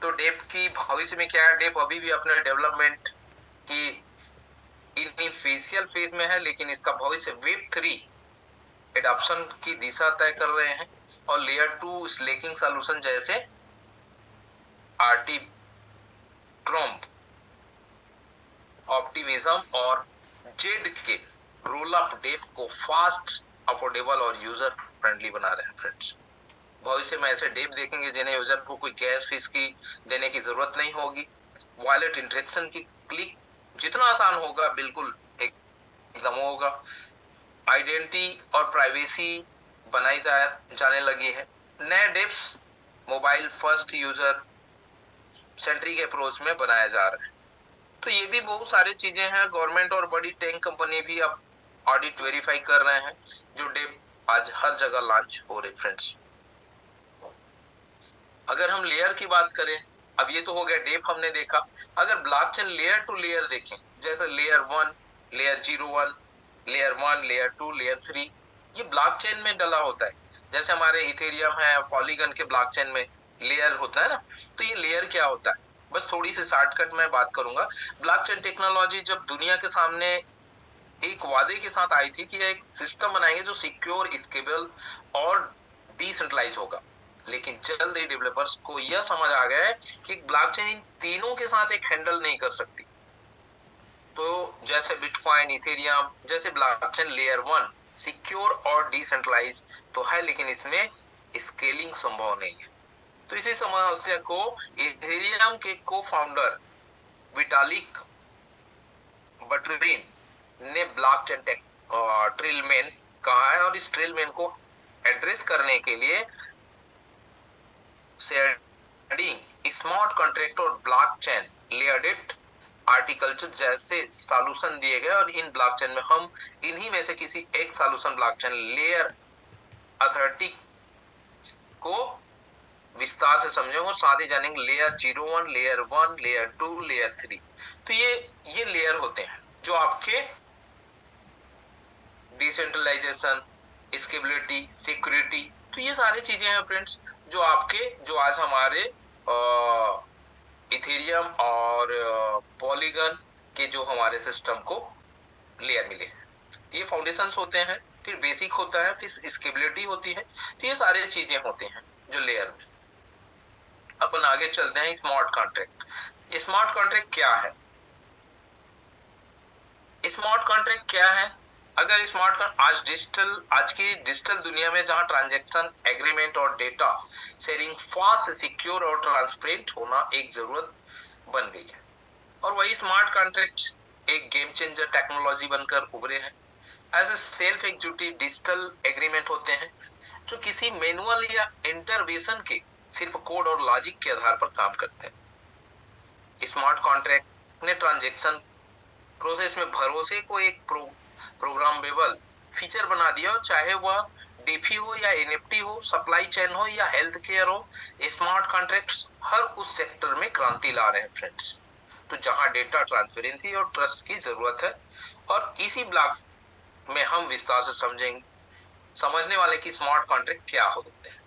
Speaker 1: तो डेप की भविष्य में क्या है, डेप अभी भी अपने डेवलपमेंट की इनिशियल फेज में है, लेकिन इसका भविष्य Web3 एडॉप्शन की दिशा तय कर रहे हैं और लेयर 2 स्लेकिंग सॉल्यूशन जैसे आर्टिट्रॉम्प, ऑप्टिमिज्म और जेड के रोल अप डेप को फास्ट, अफोर्डेबल और यूजर फ्रेंडली बना रहे हैं फ्रेंड्स। भविष्य में ऐसे डेप देखेंगे जिन्हें यूजर को कोई गैस फीस की देने की जरूरत नहीं होगी। वॉलेट इंटरेक्शन की क्लिक जितना आसान होगा बिल्कुल एकदम होगा। आइडेंटिटी और प्राइवेसी बनाई जाने लगी है। नए dapps mobile first user centric approach में बनाया जा रहा है। तो ये भी बहुत सारी चीजें हैं। गवर्नमेंट और बड़ी टेक कंपनी भी अब ऑडिट वेरीफाई कर रहे हैं, जो डेप आज हर जगह लॉन्च हो रहे फ्रेंड्स। अगर हम लेयर की बात करें, अब ये तो हो गया डेप हमने देखा। अगर ब्लॉकचेन लेयर टू लेयर देखें, जैसे layer 1, layer 01, layer 1, layer 2, layer 3, ये ब्लॉकचेन में डला होता है। जैसे हमारे इथेरियम है, पॉलीगन के ब्लॉकचेन में लेयर होता है ना। तो ये लेयर क्या होता है, बस थोड़ी सी शॉर्टकट में बात करूंगा। ब्लॉकचेन टेक्नोलॉजी जब दुनिया के सामने एक वादे के साथ आई थी कि एक सिस्टम बनाएंगे जो सिक्योर, स्केलेबल और डिसेंट्रलाइज होगा, लेकिन जल्द ही डेवलपर्स को यह समझ आ गया है कि ब्लॉकचेन इन तीनों के साथ एक हैंडल नहीं कर सकती। तो जैसे बिटकॉइन, इथेरियम जैसे ब्लॉकचेन लेयर 1 सिक्योर और डिसेंट्रलाइज तो है, लेकिन इसमें स्केलिंग संभव नहीं है। तो इसी समस्या को इथेरियम के को-फाउंडर विटालिक बटरीन ने ब्लॉकचेन ट्रिलमेन कहा है, और इस ट्रिलमेन को एड्रेस करने के लिए स्मार्ट कॉन्ट्रैक्ट और ब्लॉकचेन लेयर्ड आर्टिकल्चर जैसे सॉल्यूशन दिए गए। और इन ब्लॉकचेन में हम इन्हीं में से किसी एक सॉल्यूशन ब्लॉकचेन लेयर अथॉरिटी को विस्तार से समझेंगे, साथ ही जानेंगे लेयर 01, लेयर 1, लेयर 2, लेयर 3। तो ये लेयर होते हैं जो आपके डिसेंट्रलाइजेशन, स्केलेबिलिटी, सिक्योरिटी, तो ये सारी चीजें हैं फ्रेंड्स जो आज हमारे इथेरियम और पॉलीगन के जो हमारे सिस्टम को लेयर मिले हैं। ये फाउंडेशंस होते हैं, फिर बेसिक होता है, फिर स्केलेबिलिटी होती है। तो ये सारी चीजें होते हैं जो लेयर में। अपन आगे चलते हैं। Smart contract. स्मार्ट कॉन्ट्रैक्ट क्या है? स्मार्ट कॉन्ट्रैक्ट क्या है? अगर आज की डिजिटल दुनिया में जहां ट्रांजैक्शन, एग्रीमेंट और डेटा शेयरिंग फास्ट, सिक्योर और ट्रांसपेरेंट होना एक जरूरत बन गई है, और वही स्मार्ट कॉन्ट्रैक्ट एक गेम चेंजर टेक्नोलॉजी बनकर उभरे हैं। As a self executive digital agreement होते हैं जो किसी मैनुअल या इंटरवेंशन के सिर्फ कोड और लॉजिक के आधार पर काम करते हैं। स्मार्ट कॉन्ट्रैक्ट ने ट्रांजैक्शन प्रोसेस में भरोसे को एक प्रोग्रामेबल फीचर बना दिया, चाहे वह डीफी हो या एनएफटी हो, सप्लाई चेन हो या हेल्थ केयर हो। स्मार्ट कॉन्ट्रैक्ट्स हर उस सेक्टर में क्रांति ला रहे हैं फ्रेंड्स, तो जहां डेटा ट्रांसपेरेंसी और ट्रस्ट की जरूरत है। और इसी ब्लॉग में हम विस्तार से समझने वाले कि स्मार्ट कॉन्ट्रैक्ट क्या होते हैं।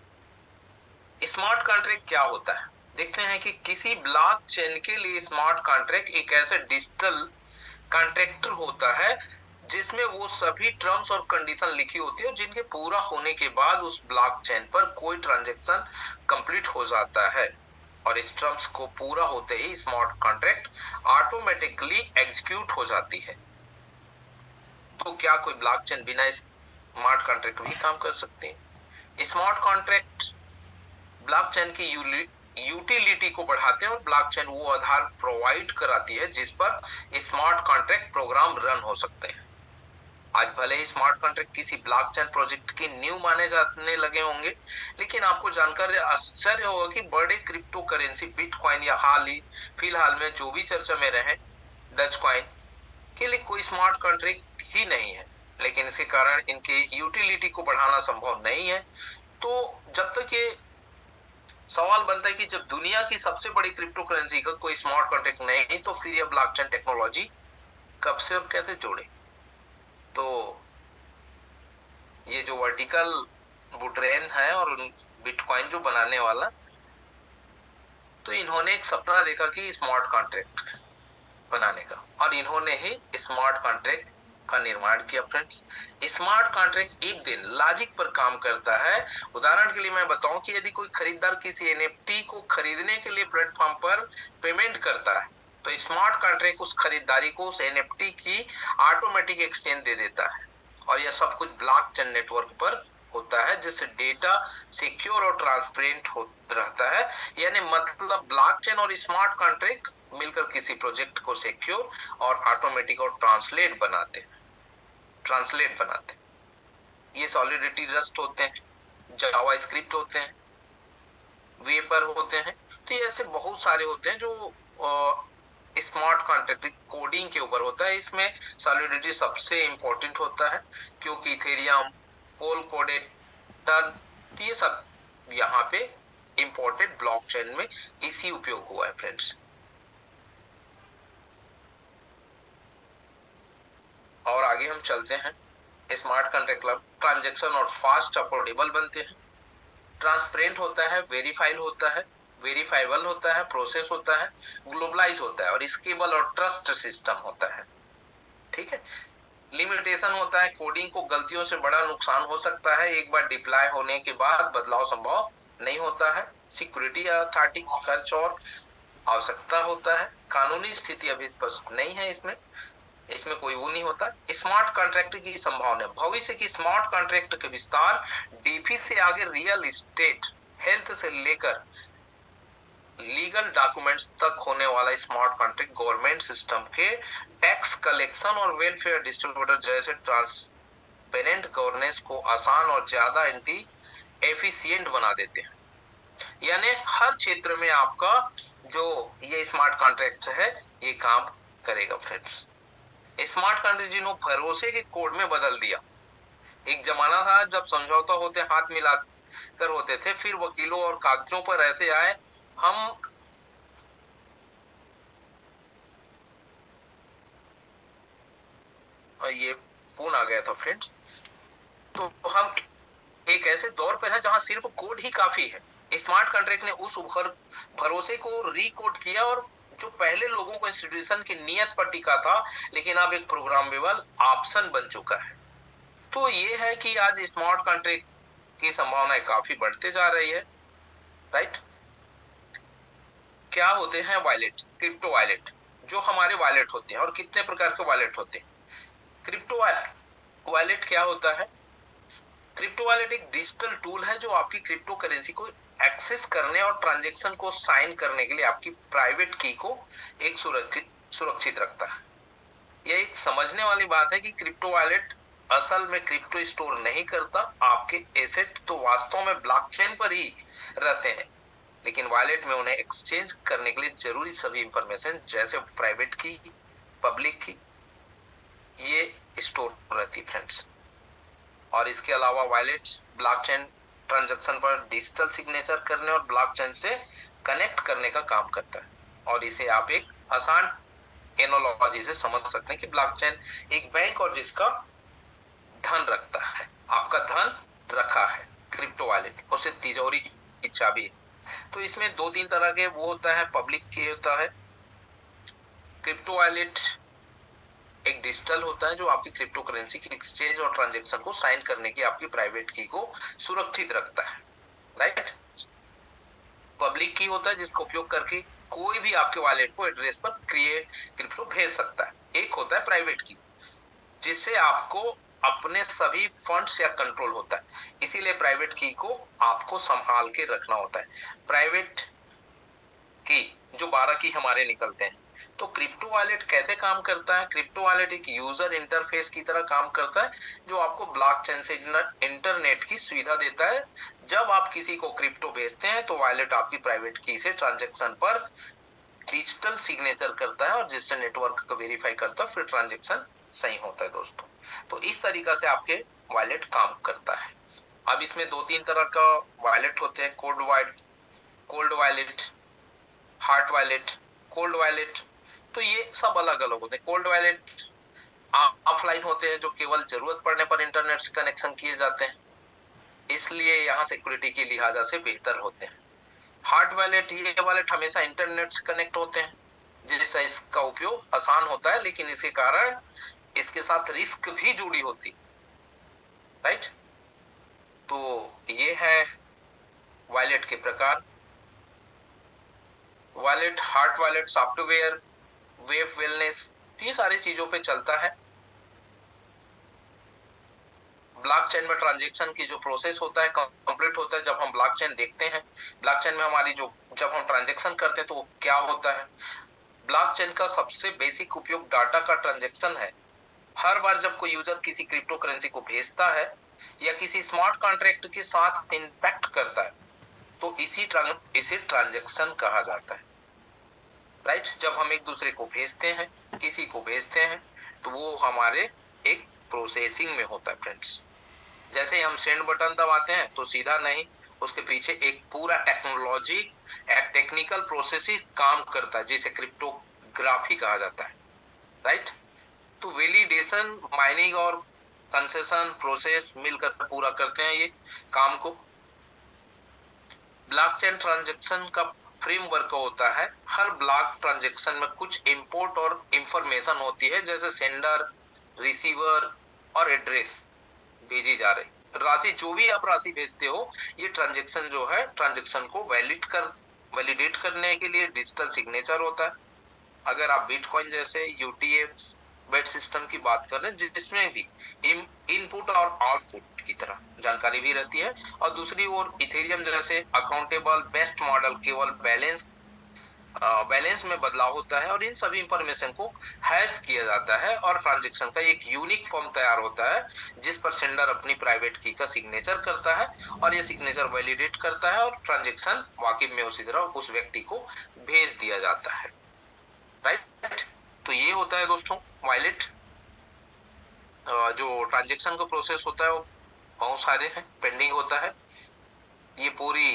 Speaker 1: स्मार्ट कॉन्ट्रैक्ट क्या होता है, देखते हैं कि किसी ब्लॉकचेन के लिए स्मार्ट कॉन्ट्रैक्ट एक ऐसा डिजिटल कॉन्ट्रैक्ट होता है जिसमें वो सभी टर्म्स और कंडीशन लिखी होती है जिनके पूरा होने के बाद उस ब्लॉकचेन पर कोई ट्रांजैक्शन कंप्लीट हो जाता है। और इस टर्म्स को पूरा होते ही स्मार्ट कॉन्ट्रैक्ट ऑटोमेटिकली एग्जीक्यूट हो जाती है। तो क्या कोई ब्लॉकचेन बिना स्मार्ट कॉन्ट्रैक्ट भी काम कर सकते हैं? स्मार्ट कॉन्ट्रैक्ट ब्लॉकचेन की यूटिलिटी को बढ़ाते हैं और ब्लॉकचेन वो आधार प्रोवाइड कराती है जिस पर स्मार्ट कॉन्ट्रैक्ट प्रोग्राम रन हो सकते हैं। आज भले ही स्मार्ट कॉन्ट्रैक्ट किसी ब्लॉकचेन प्रोजेक्ट की न्यू माने जाने लगे होंगे, लेकिन आपको जानकर आश्चर्य होगा कि बड़े क्रिप्टो करेंसी बिटकॉइन या फिलहाल में जो भी चर्चा में रहे डच कॉइन के लिए कोई स्मार्ट कॉन्ट्रैक्ट ही नहीं है। लेकिन इसके कारण इनके यूटिलिटी को बढ़ाना संभव नहीं है। तो जब तक ये सवाल बनता है कि जब दुनिया की सबसे बड़ी क्रिप्टो करेंसी का कोई स्मार्ट कॉन्ट्रैक्ट नहीं, तो फिर यह ब्लॉकचेन टेक्नोलॉजी कब से और कैसे जोड़े? तो ये जो वर्टिकल बुटरेन है और बिटकॉइन जो बनाने वाला, तो इन्होंने एक सपना देखा कि स्मार्ट कॉन्ट्रैक्ट बनाने का, और इन्होंने ही स्मार्ट कॉन्ट्रैक्ट का निर्माण किया फ्रेंड्स। स्मार्ट कॉन्ट्रैक्ट एक दिन लॉजिक पर काम करता है। उदाहरण के लिए मैं बताऊं कि यदि कोई खरीदार किसी एनएफटी को खरीदने के लिए प्लेटफॉर्म पर पेमेंट करता है, तो स्मार्ट कॉन्ट्रैक्ट उस खरीदारी को उस एनएफटी की ऑटोमेटिक एक्सचेंज दे देता है। और यह सब कुछ ब्लॉकचेन नेटवर्क पर होता है जिससे डेटा सिक्योर और ट्रांसपेरेंट रहता है। यानी मतलब ब्लॉकचेन और स्मार्ट कॉन्ट्रैक्ट मिलकर किसी प्रोजेक्ट को सिक्योर और ऑटोमेटिक और ट्रांसलेट बनाते। ये सॉलिडिटी रस्ट होते हैं, जावा स्क्रिप्ट होते हैं, वेपर होते हैं। तो ये ऐसे बहुत सारे होते हैं जो स्मार्ट कॉन्ट्रैक्ट कोडिंग के ऊपर होता है। इसमें सॉलिडिटी सबसे इंपॉर्टेंट होता है क्योंकि इथेरियम, पोल कोडेड, टर्न, ये सब यहाँ पे इंपॉर्टेंट ब्लॉकचेन में इसी उपयोग हुआ है फ्रेंड्स। और आगे हम चलते हैं। स्मार्ट कॉन्ट्रैक्ट ट्रांजैक्शन और फास्ट अफोर्डेबल बनते हैं, ट्रांसपेरेंट होता है, वेरीफाइबल होता है, प्रोसेस होता है, ग्लोबलाइज होता है और स्केलेबल और ट्रस्ट सिस्टम होता है। ठीक है। लिमिटेशन होता है, कोडिंग को गलतियों से बड़ा नुकसान हो सकता है, एक बार डिप्लॉय होने के बाद बदलाव संभव नहीं होता है। सिक्योरिटी अथॉरिटी खर्च और आवश्यकता होता है, कानूनी स्थिति अभी स्पष्ट नहीं है, इसमें कोई वो नहीं होता। स्मार्ट कॉन्ट्रैक्ट की संभावना, भविष्य की स्मार्ट कॉन्ट्रैक्ट के विस्तार, डीफी से आगे रियल एस्टेट, हेल्थ से लेकर लीगल डॉक्यूमेंट्स तक होने वाला स्मार्ट कॉन्ट्रैक्ट गवर्नमेंट सिस्टम के टैक्स कलेक्शन और वेलफेयर डिस्ट्रीब्यूटर जैसे ट्रांसपेरेंट गवर्नेंस को आसान और ज्यादा एफिशिएंट बना देते हैं। यानी हर क्षेत्र में आपका जो ये स्मार्ट कॉन्ट्रैक्ट है ये काम करेगा फ्रेंड्स। स्मार्ट कॉन्ट्रैक्ट जिन्होंने भरोसे के कोड में बदल दिया। एक जमाना था जब समझौता होते हाथ मिला कर होते थे, फिर वकीलों और कागजों पर ऐसे आए हम ये फोन आ गया था फ्रेंड्स। तो हम एक ऐसे दौर पर है जहां सिर्फ कोड ही काफी है। स्मार्ट कॉन्ट्रैक्ट ने उस भरोसे को रीकोड किया और जो पहले लोगों को इंस्टीट्यूशन की नीयत पर टिका था, लेकिन अब एक प्रोग्रामेबल ऑप्शन बन चुका है। तो ये है कि आज स्मार्ट कॉन्ट्रैक्ट की संभावनाएं काफी बढ़ते जा रही है, राइट। क्या होते हैं वॉलेट, क्रिप्टो वॉलेट, जो हमारे वॉलेट होते हैं और कितने प्रकार के वॉलेट होते हैं। क्रिप्टो वॉलेट क्या होता है? क्रिप्टो वॉलेट एक डिजिटल टूल है जो आपकी क्रिप्टो करेंसी को एक्सेस करने और ट्रांजैक्शन को साइन करने के लिए आपकी प्राइवेट की को एक सुरक्षित रखता है। ये एक समझने वाली बात है कि क्रिप्टो वॉलेट असल में क्रिप्टो स्टोर नहीं करता, आपके एसेट तो वास्तव में ब्लॉकचेन पर ही रहते हैं, लेकिन वॉलेट में उन्हें एक्सचेंज करने के लिए जरूरी सभी इंफॉर्मेशन जैसे प्राइवेट की, पब्लिक की, ये स्टोर रहती फ्रेंड्स। और इसके अलावा वॉलेट ब्लॉकचेन ट्रांजैक्शन पर डिजिटल सिग्नेचर करने और ब्लॉकचेन से कनेक्ट करने का काम करता है। और इसे आप एक आसान एनालॉजी से समझ सकते हैं कि ब्लॉकचेन एक बैंक और जिसका धन रखता है, आपका धन रखा है क्रिप्टो वॉलेट, उसे तिजोरी की चाबी है। तो इसमें दो तीन तरह के वो होता है, पब्लिक की होता है, क्रिप्टो वॉलेट एक डिजिटल होता है जो आपकी क्रिप्टो करेंसी की एक्सचेंज और ट्रांजैक्शन को साइन करने की आपकी प्राइवेट की को सुरक्षित रखता है, राइट। पब्लिक की होता है जिसका उपयोग करके कोई भी आपके वॉलेट को एड्रेस पर क्रिएट क्रिप्टो भेज सकता है। एक होता है प्राइवेट की, जिससे आपको अपने सभी फंड्स या कंट्रोल होता है, इसीलिए प्राइवेट की को आपको संभाल के रखना होता है। प्राइवेट की जो 12 की हमारे निकलते हैं। तो क्रिप्टो वॉलेट कैसे काम करता है? क्रिप्टो वॉलेट एक यूजर इंटरफेस की तरह काम करता है जो आपको ब्लॉकचेन से इंटरनेट की सुविधा देता है। जब आप किसी को क्रिप्टो भेजते हैं तो वॉलेट आपकी प्राइवेट की से ट्रांजैक्शन पर डिजिटल सिग्नेचर करता है और जिससे नेटवर्क को वेरीफाई करता है, फिर ट्रांजैक्शन सही होता है दोस्तों। तो इस तरीका से आपके वॉलेट काम करता है। अब इसमें दो तीन तरह का वॉलेट होते हैं, cold wallet, heart wallet, cold wallet. तो ये सब अलग अलग होते हैं। कोल्ड वॉलेट ऑफलाइन होते हैं जो केवल जरूरत पड़ने पर इंटरनेट से कनेक्शन किए जाते हैं, इसलिए यहाँ सिक्योरिटी के लिहाजा से बेहतर होते हैं। हार्ट वॉलेट, ये वॉलेट हमेशा इंटरनेट से कनेक्ट होते हैं जिससे इसका उपयोग आसान होता है, लेकिन इसके कारण इसके साथ रिस्क भी जुड़ी होती, राइट। तो ये है वॉलेट के प्रकार। Wallet, heart wallet, software, web wellness, ये सारी चीजों पे चलता है। ब्लॉकचेन में ट्रांजैक्शन की जो प्रोसेस होता है कंप्लीट होता है जब हम ब्लॉकचेन देखते हैं। ब्लॉकचेन में हमारी जो जब हम ट्रांजैक्शन करते हैं तो वो क्या होता है? ब्लॉकचेन का सबसे बेसिक उपयोग डाटा का ट्रांजैक्शन है। हर बार जब कोई यूजर किसी क्रिप्टो करेंसी को भेजता है या किसी स्मार्ट कॉन्ट्रैक्ट के साथ इंटरैक्ट करता है तो इसे ट्रांजैक्शन कहा जाता है, राइट। जब हम एक दूसरे को भेजते हैं, किसी को भेजते हैं, तो वो हमारे एक प्रोसेसिंग में होता है फ्रेंड्स। जैसे हम सेंड बटन दबाते हैं तो सीधा नहीं, उसके पीछे एक पूरा टेक्नोलॉजी, एक टेक्निकल प्रोसेसिंग काम करता है जिसे क्रिप्टोग्राफी कहा जाता है, राइट। तो वैलिडेशन, माइनिंग और कंसेशन प्रोसेस मिलकर पूरा करते हैं ये काम को। ब्लॉकचेन ट्रांजैक्शन का फ्रेमवर्क होता है। हर ब्लॉक ट्रांजैक्शन में कुछ इंपोर्ट और इंफॉर्मेशन होती है जैसे सेंडर, रिसीवर और एड्रेस भेजी जा रही राशि। जो भी आप राशि भेजते हो, ये ट्रांजैक्शन जो है, ट्रांजैक्शन को वैलिडेट करने के लिए डिजिटल सिग्नेचर होता है। अगर आप बिटकॉइन जैसे यूटीएक्स बेट सिस्टम की बात कर रहे हैं जिसमें भी इनपुट और आउटपुट की तरह जानकारी भी रहती है, और दूसरी ओर इथेरियम जैसे अकाउंटेबल बेस्ट मॉडल केवल बैलेंस में बदलाव होता है और इन सभी इंफॉर्मेशन को हैश किया जाता है और ट्रांजैक्शन का एक यूनिक फॉर्म तैयार होता है जिस पर सेंडर अपनी प्राइवेट की का सिग्नेचर करता है और ये सिग्नेचर वैलिडेट करता है और ट्रांजैक्शन वाकई में उसी तरह उस व्यक्ति को भेज दिया जाता है, राइट। तो ये होता है दोस्तों वॉलेट। जो ट्रांजैक्शन का प्रोसेस होता है वो बहुत सारे हैं, पेंडिंग होता है ये पूरी।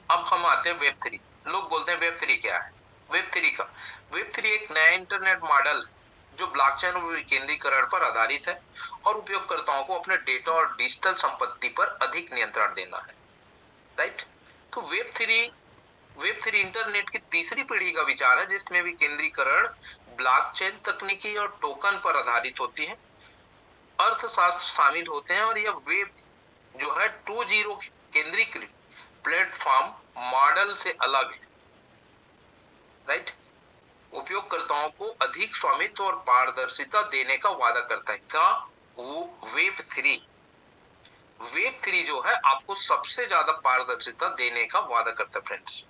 Speaker 1: अब हम आते हैं वेब 3। लोग बोलते हैं वेब 3 क्या है? वेब 3 एक नया इंटरनेट मॉडल जो ब्लॉकचेन और विकेंद्रीकरण पर आधारित है और उपयोगकर्ताओं को अपने डेटा और डिजिटल संपत्ति पर अधिक नियंत्रण देना है, राइट। तो वेब 3 इंटरनेट की तीसरी पीढ़ी का विचार है जिसमें विकेंद्रीकरण, ब्लॉकचेन तकनीकी और टोकन पर आधारित होती है। अर्थशास्त्र शामिल होते हैं और यह वेब जो है 2.0 केंद्रीकृत प्लेटफॉर्म मॉडल से अलग है, राइट। उपयोगकर्ताओं को अधिक स्वामित्व और पारदर्शिता देने का वादा करता है। क्या? वो वेब 3 जो है आपको सबसे ज्यादा पारदर्शिता देने का वादा करता है फ्रेंड्स।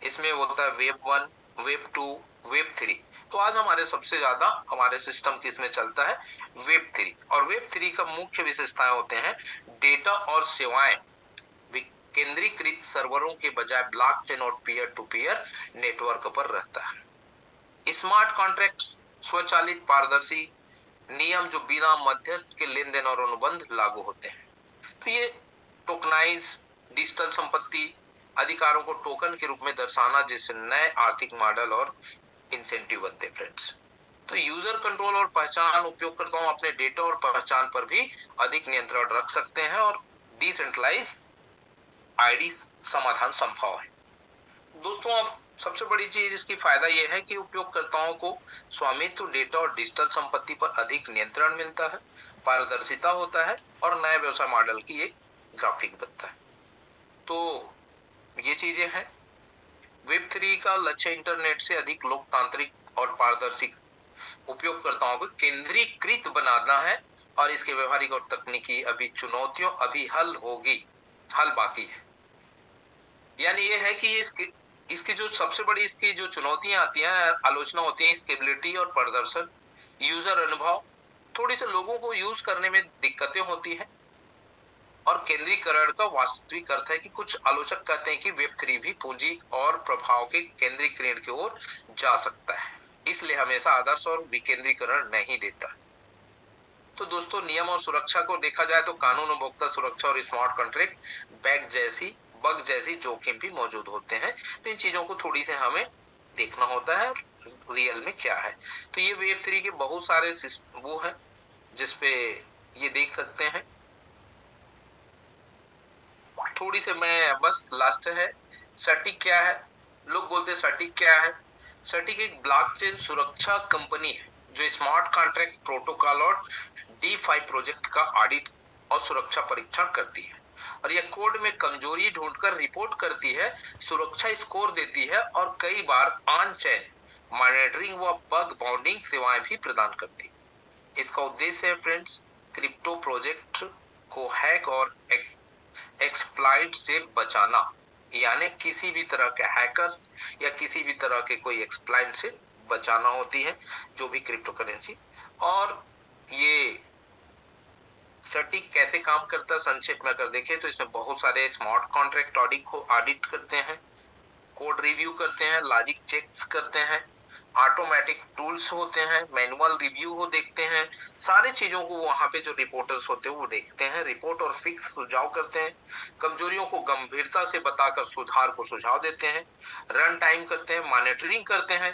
Speaker 1: इसमें होता है वेब 1, वेब 2, वेब 3। तो आज हमारे सबसे ज्यादा हमारे सिस्टम किसमें चलता है, वेब 3। और वेब 3 का मुख्य विशेषताएं होते हैं डेटा और सेवाएं केंद्रीकृत सर्वरों के बजाय ब्लॉकचेन और पीयर टू पीयर नेटवर्क पर रहता है। स्मार्ट कॉन्ट्रैक्ट्स स्वचालित पारदर्शी नियम जो बिना मध्यस्थ के लेन देन और अनुबंध लागू होते हैं। तो ये टोकनाइज डिजिटल संपत्ति अधिकारों को टोकन के रूप में दर्शाना, जिससे नए आर्थिक मॉडल और इंसेंटिव बनते हैं फ्रेंड्स। तो यूजर कंट्रोल और पहचान, उपयोगकर्ताओं अपने डेटा और पहचान पर भी अधिक नियंत्रण रख सकते हैं और डिसेंट्रलाइज आईडी समाधान संभव है। दोस्तों, अब सबसे बड़ी चीज इसकी फायदा यह है कि उपयोगकर्ताओं को स्वामित्व, डेटा और डिजिटल संपत्ति पर अधिक नियंत्रण मिलता है, पारदर्शिता होता है और नए व्यवसाय मॉडल की एक ग्राफिक बनता है। तो ये चीजें हैं। वेब 3 का लक्ष्य इंटरनेट से अधिक लोकतांत्रिक और पारदर्शी उपयोगकर्ताओं को केंद्रीकृत बनाना है और इसके व्यवहारिक और तकनीकी चुनौतियों अभी हल बाकी है। यानी ये है कि इसकी जो सबसे बड़ी इसकी जो चुनौतियां आती हैं, आलोचना होती है, स्केलेबिलिटी और प्रदर्शन, यूजर अनुभव, थोड़ी से लोगों को यूज करने में दिक्कतें होती है और केंद्रीकरण का वास्तविक अर्थ है कि कुछ आलोचक कहते हैं कि वेब 3 भी पूंजी और प्रभाव के केंद्रीकरण की ओर जा सकता है, इसलिए हमेशा आदर्श और विकेंद्रीकरण नहीं देता। तो दोस्तों, नियम और सुरक्षा को देखा जाए तो कानून, उपभोक्ता सुरक्षा और स्मार्ट कॉन्ट्रैक्ट बग जैसी जोखिम भी मौजूद होते हैं। तो इन चीजों को थोड़ी से हमें देखना होता है रियल में क्या है। तो ये वेब 3 के बहुत सारे वो है जिसपे ये देख सकते हैं। थोड़ी से मैं बस लास्ट है, सटीक क्या है? लोग बोलते हैं सटीक क्या है? सटीक एक ब्लॉकचेन सुरक्षा कंपनी है जो स्मार्ट कॉन्ट्रैक्ट प्रोटोकॉल और D5 प्रोजेक्ट का ऑडिट और सुरक्षा परीक्षण करती है और यह कोड में कमजोरी ढूंढकर रिपोर्ट करती है, सुरक्षा स्कोर देती है और कई बार ऑन चेन मॉनिटरिंग व बग बाउंडिंग सेवाएं भी प्रदान करती है। इसका उद्देश्य है फ्रेंड्स, क्रिप्टो प्रोजेक्ट को हैक और एक्सप्लॉइट से बचाना, यानी किसी भी तरह के हैकर्स या किसी भी तरह के कोई एक्सप्लॉइट से बचाना होती है जो भी क्रिप्टो करेंसी। और ये सटीक कैसे काम करता है संक्षेप में अगर देखें तो इसमें बहुत सारे स्मार्ट कॉन्ट्रैक्ट ऑडिट करते हैं, कोड रिव्यू करते हैं, लॉजिक चेक्स करते हैं, ऑटोमेटिक टूल्स होते हैं, मैनुअल रिव्यू हो देखते हैं, सारी चीजों को वहां पे जो रिपोर्टर्स होते हैं वो देखते हैं, रिपोर्ट और फिक्स सुझाव करते हैं, कमजोरियों को गंभीरता से बताकर सुधार को सुझाव देते हैं, रन टाइम करते हैं, मॉनिटरिंग करते हैं,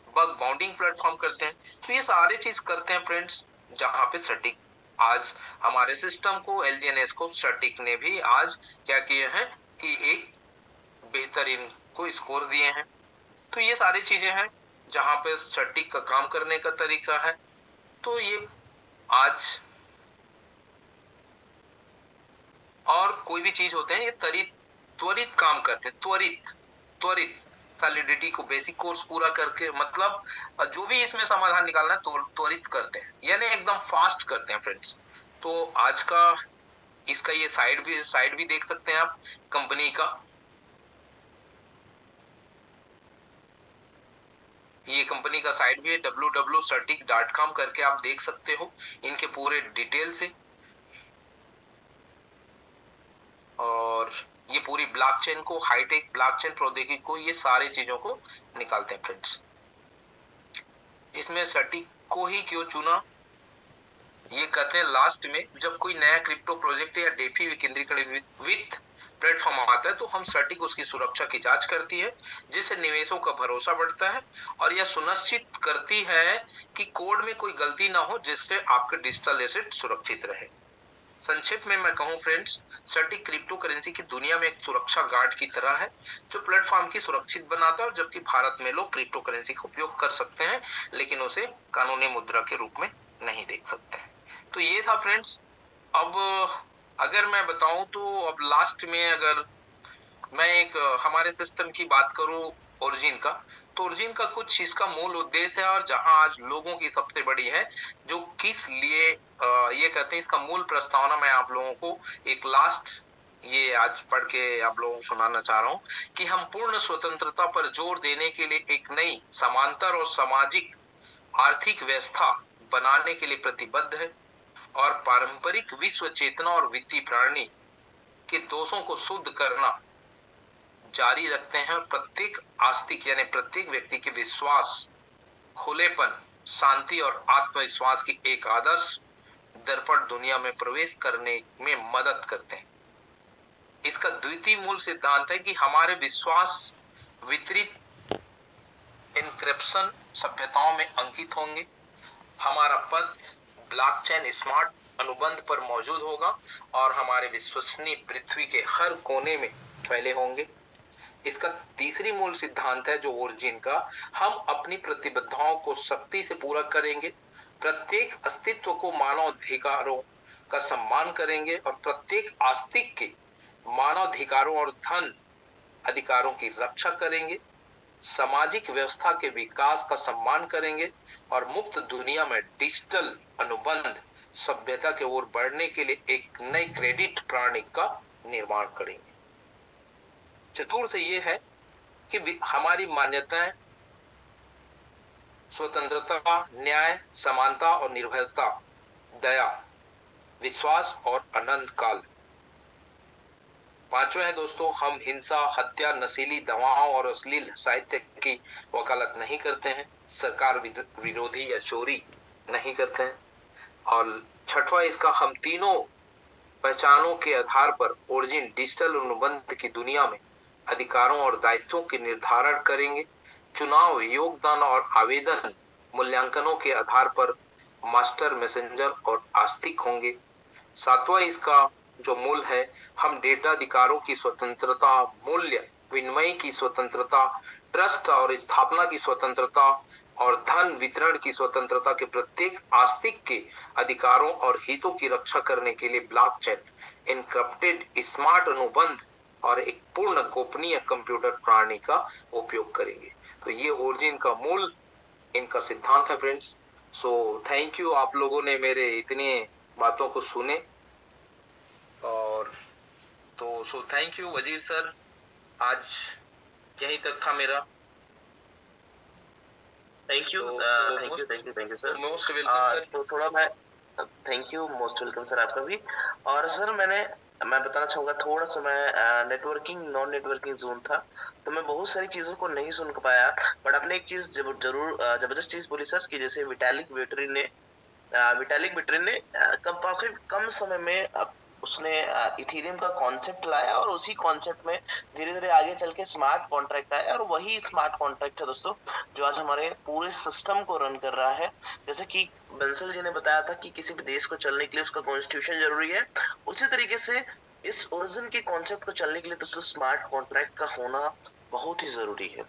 Speaker 1: बग बाउंडिंग प्लेटफॉर्म करते हैं। तो ये सारे चीज करते हैं फ्रेंड्स, जहां पे सटीक आज हमारे सिस्टम को, एलजीएनएस को सटीक ने भी आज क्या किए हैं कि एक बेहतरीन को स्कोर दिए हैं। तो ये सारी चीजें हैं जहां पे सटीक का काम करने का तरीका है। तो ये आज और कोई भी चीज होते हैं ये त्वरित काम करते हैं, त्वरित सॉलिडिटी को बेसिक कोर्स पूरा करके, मतलब जो भी इसमें समाधान निकालना है त्वरित करते हैं, यानी एकदम फास्ट करते हैं फ्रेंड्स। तो आज का इसका ये साइड भी देख सकते हैं आप कंपनी का, ये कंपनी का साइट भी है www.certic.com करके आप देख सकते हो इनके पूरे डिटेल से। और ये पूरी ब्लॉकचेन को, हाईटेक ब्लॉकचेन प्रौद्योगिकी को, ये सारी चीजों को निकालते हैं फ्रेंड्स। इसमें सटीक को ही क्यों चुना? ये कहते हैं लास्ट में जब कोई नया क्रिप्टो प्रोजेक्ट या डेफी विकेंद्रीकरण वित्त प्लेटफॉर्म आता है तो हम सटीक उसकी सुरक्षा की जांच करती है, जिससे निवेशों का भरोसा बढ़ता है और यह सुनिश्चित करती है कि कोड में कोई गलती ना हो, जिससे आपके डिजिटल एसेट सुरक्षित रहे। संक्षेप में मैं कहूं फ्रेंड्स, सटीक क्रिप्टो करेंसी की दुनिया में एक सुरक्षा गार्ड की तरह है जो प्लेटफॉर्म की सुरक्षित बनाता है। और जबकि भारत में लोग क्रिप्टो करेंसी का उपयोग कर सकते हैं लेकिन उसे कानूनी मुद्रा के रूप में नहीं देख सकते हैं। तो ये था फ्रेंड्स। अब अगर मैं बताऊं तो अब लास्ट में अगर मैं एक हमारे सिस्टम की बात करूं ओरिजिन का, तो ओरिजिन का कुछ इसका मूल उद्देश्य है और जहां आज लोगों की सबसे बड़ी है जो किस लिए ये कहते हैं, इसका मूल प्रस्तावना मैं आप लोगों को एक लास्ट ये आज पढ़ के आप लोगों को सुनाना चाह रहा हूं कि हम पूर्ण स्वतंत्रता पर जोर देने के लिए एक नई समांतर और सामाजिक आर्थिक व्यवस्था बनाने के लिए प्रतिबद्ध है और पारंपरिक विश्व चेतना और वित्तीय प्रणाली के दोषों को शुद्ध करना जारी रखते हैं और प्रत्येक आस्तिक यानी प्रत्येक व्यक्ति के विश्वास, खुलेपन, शांति और आत्मविश्वास की एक आदर्श दर्पण दुनिया में प्रवेश करने में मदद करते हैं। इसका द्वितीय मूल सिद्धांत है कि हमारे विश्वास वितरित एन्क्रिप्शन सभ्यताओं में अंकित होंगे। हमारा पद ब्लॉकचेन स्मार्ट अनुबंध पर मौजूद होगा और हमारे विश्वसनीय पृथ्वी के हर कोने में फैले होंगे। इसका तीसरी मूल सिद्धांत है जो ओरिजिन का, हम अपनी प्रतिबद्धताओं को सख्ती से पूरा करेंगे, प्रत्येक अस्तित्व को मानव अधिकारों का सम्मान करेंगे और प्रत्येक आस्तिक के मानव अधिकारों और धन अधिकारों की रक्षा करेंगे, सामाजिक व्यवस्था के विकास का सम्मान करेंगे और मुक्त दुनिया में डिजिटल अनुबंध सभ्यता के ओर बढ़ने के लिए एक नई क्रेडिट प्रणाली का निर्माण करेंगे। चतुर्थ ये है कि हमारी मान्यताएं स्वतंत्रता, न्याय, समानता और निर्भयता, दया, विश्वास और अनंत काल। पांचवा है दोस्तों, हम हिंसा, हत्या, नशीली दवाओं और अश्लील साहित्य की वकालत नहीं करते हैं, सरकार विरोधी या चोरी नहीं करते हैं। और छठवां इसका, हम तीनों पहचानों के आधार पर ओरिजिन डिजिटल अनुबंध की दुनिया में अधिकारों और दायित्वों के निर्धारण करेंगे, चुनाव, योगदान और आवेदन मूल्यांकनों के आधार पर मास्टर, मैसेंजर और आस्तिक होंगे। सातवां इसका जो मूल है, हम डेटा अधिकारों की स्वतंत्रता, मूल्य विनिमय की स्वतंत्रता, ट्रस्ट और स्थापना की स्वतंत्रता और धन वितरण की स्वतंत्रता के प्रत्येक आस्तिक के अधिकारों और हितों की रक्षा करने के लिए ब्लॉकचेन एनक्रिप्टेड स्मार्ट अनुबंध और एक पूर्ण गोपनीय कंप्यूटर प्रणाली का उपयोग करेंगे। तो ये ओरिजिन का मूल इनका सिद्धांत है फ्रेंड्स। सो थैंक यू, आप लोगों ने मेरे इतने बातों को सुने। और तो सो थैंक यू वजीर सर, आज यही तक था मेरा।
Speaker 3: Thank you sir.
Speaker 1: Most welcome sir.
Speaker 3: तो थोड़ा मैं thank you, most welcome sir आपका भी। और सर मैं बताना चाहूंगा, थोड़ा सा मैं नेटवर्किंग नॉन नेटवर्किंग जोन था तो मैं बहुत सारी चीजों को नहीं सुन पाया, बट आपने एक चीज जरूर जबरदस्त चीज बोली सर कि जैसे विटालिक बेटरी ने काफी कम समय में उसने इथेरियम का कॉन्सेप्ट लाया और उसी कॉन्सेप्ट में धीरे धीरे आगे चल के स्मार्ट कॉन्ट्रैक्ट आया और वही स्मार्ट कॉन्ट्रैक्ट है दोस्तों जो आज हमारे पूरे सिस्टम को रन कर रहा है। जैसे कि बंसल जी ने बताया था कि किसी भी देश को चलने के लिए उसका कॉन्स्टिट्यूशन जरूरी है, उसी तरीके से इस ओरिजिन के कॉन्सेप्ट को चलने के लिए दोस्तों स्मार्ट कॉन्ट्रैक्ट का होना बहुत ही जरूरी है।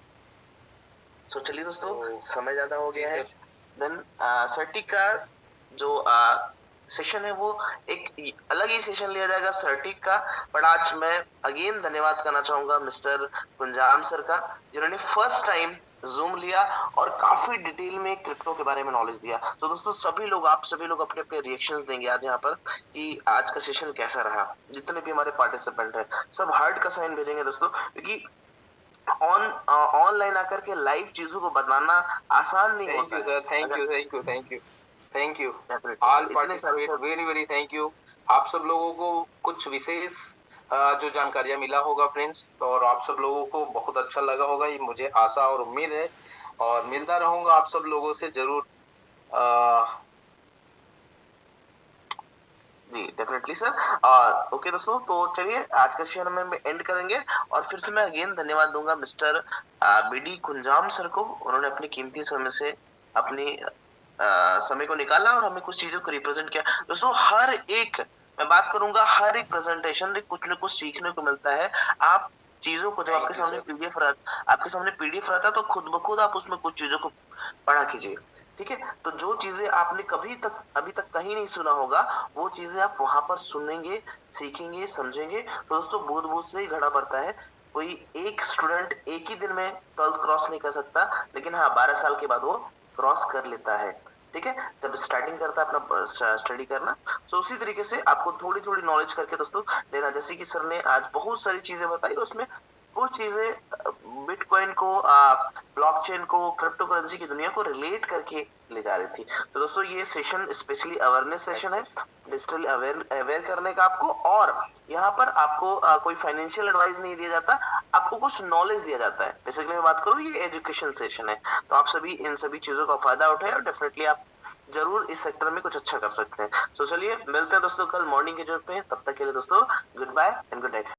Speaker 3: सो चलिए दोस्तों, समय ज्यादा हो गया है। देन सर्टी का जो सेशन है वो एक अलग ही सेशन लिया जाएगा सर्टिक का, बट आज मैं अगेन धन्यवाद करना चाहूंगा मिस्टर कुंजाम सर का, जिन्होंने फर्स्ट टाइम जूम लिया और काफी डिटेल में क्रिप्टो के बारे में नॉलेज दिया। तो दोस्तों आप सभी लोग अपने अपने रिएक्शंस देंगे आज यहाँ पर कि आज का सेशन कैसा रहा। जितने भी हमारे पार्टिसिपेंट हैं सब हार्ट का साइन भेजेंगे दोस्तों, क्योंकि ऑनलाइन आकर के लाइव चीजों को बताना आसान नहीं होता।
Speaker 1: Thank you sir, thank you all participant, very thank you. आप सब लोगों को कुछ विशेष जो जानकारियां मिला होगा फ्रेंड्स, और आप सब लोगों को बहुत अच्छा लगा होगा, ये मुझे आशा और उम्मीद है, और मिलता रहूंगा आप सब लोगों से जरूर।
Speaker 3: जी डेफिनेटली सर। ओके दोस्तों, तो चलिए आज का सेशन में एंड करेंगे और फिर से मैं अगेन धन्यवाद दूंगा मिस्टर बीडी कुंजाम सर को। उन्होंने अपनी कीमती समय से अपनी समय को निकाला और हमें कुछ चीजों को रिप्रेजेंट किया। दोस्तों मैं बात करूंगा, हर एक प्रेजेंटेशन में कुछ न कुछ सीखने को मिलता है। आप चीजों को जब आपके सामने पीडीएफ रहता है तो खुद ब खुद आप उसमें कुछ चीजों को पढ़ा कीजिए, ठीक है। तो जो चीजें आपने अभी तक कहीं नहीं सुना होगा वो चीजें आप वहां पर सुनेंगे, सीखेंगे, समझेंगे। तो दोस्तों बूंद से ही घड़ा भरता है। कोई एक स्टूडेंट एक ही दिन में 12th क्रॉस नहीं कर सकता, लेकिन हाँ 12 साल के बाद वो क्रॉस कर लेता है। ठीक है, जब स्टार्टिंग करता है अपना स्टडी करना, तो उसी तरीके से आपको थोड़ी थोड़ी नॉलेज करके दोस्तों लेना। जैसे कि सर ने आज बहुत सारी चीजें बताई, उसमें कुछ चीजें बिटकॉइन को, ब्लॉकचेन को, क्रिप्टो करेंसी की दुनिया को रिलेट करके ले जा रही थी। तो दोस्तों ये सेशन स्पेशली अवेयरनेस सेशन है, डिजिटली अवेयर करने का आपको, और यहाँ पर आपको कोई फाइनेंशियल एडवाइस नहीं दिया जाता, आपको कुछ नॉलेज दिया जाता है। बेसिकली मैं बात करूँ, ये एजुकेशन सेशन है, तो आप सभी इन सभी चीजों का फायदा उठाए और डेफिनेटली आप जरूर इस सेक्टर में कुछ अच्छा कर सकते हैं। तो चलिए मिलते हैं दोस्तों कल मॉर्निंग के जरूरत में, तब तक के लिए दोस्तों good bye and good night.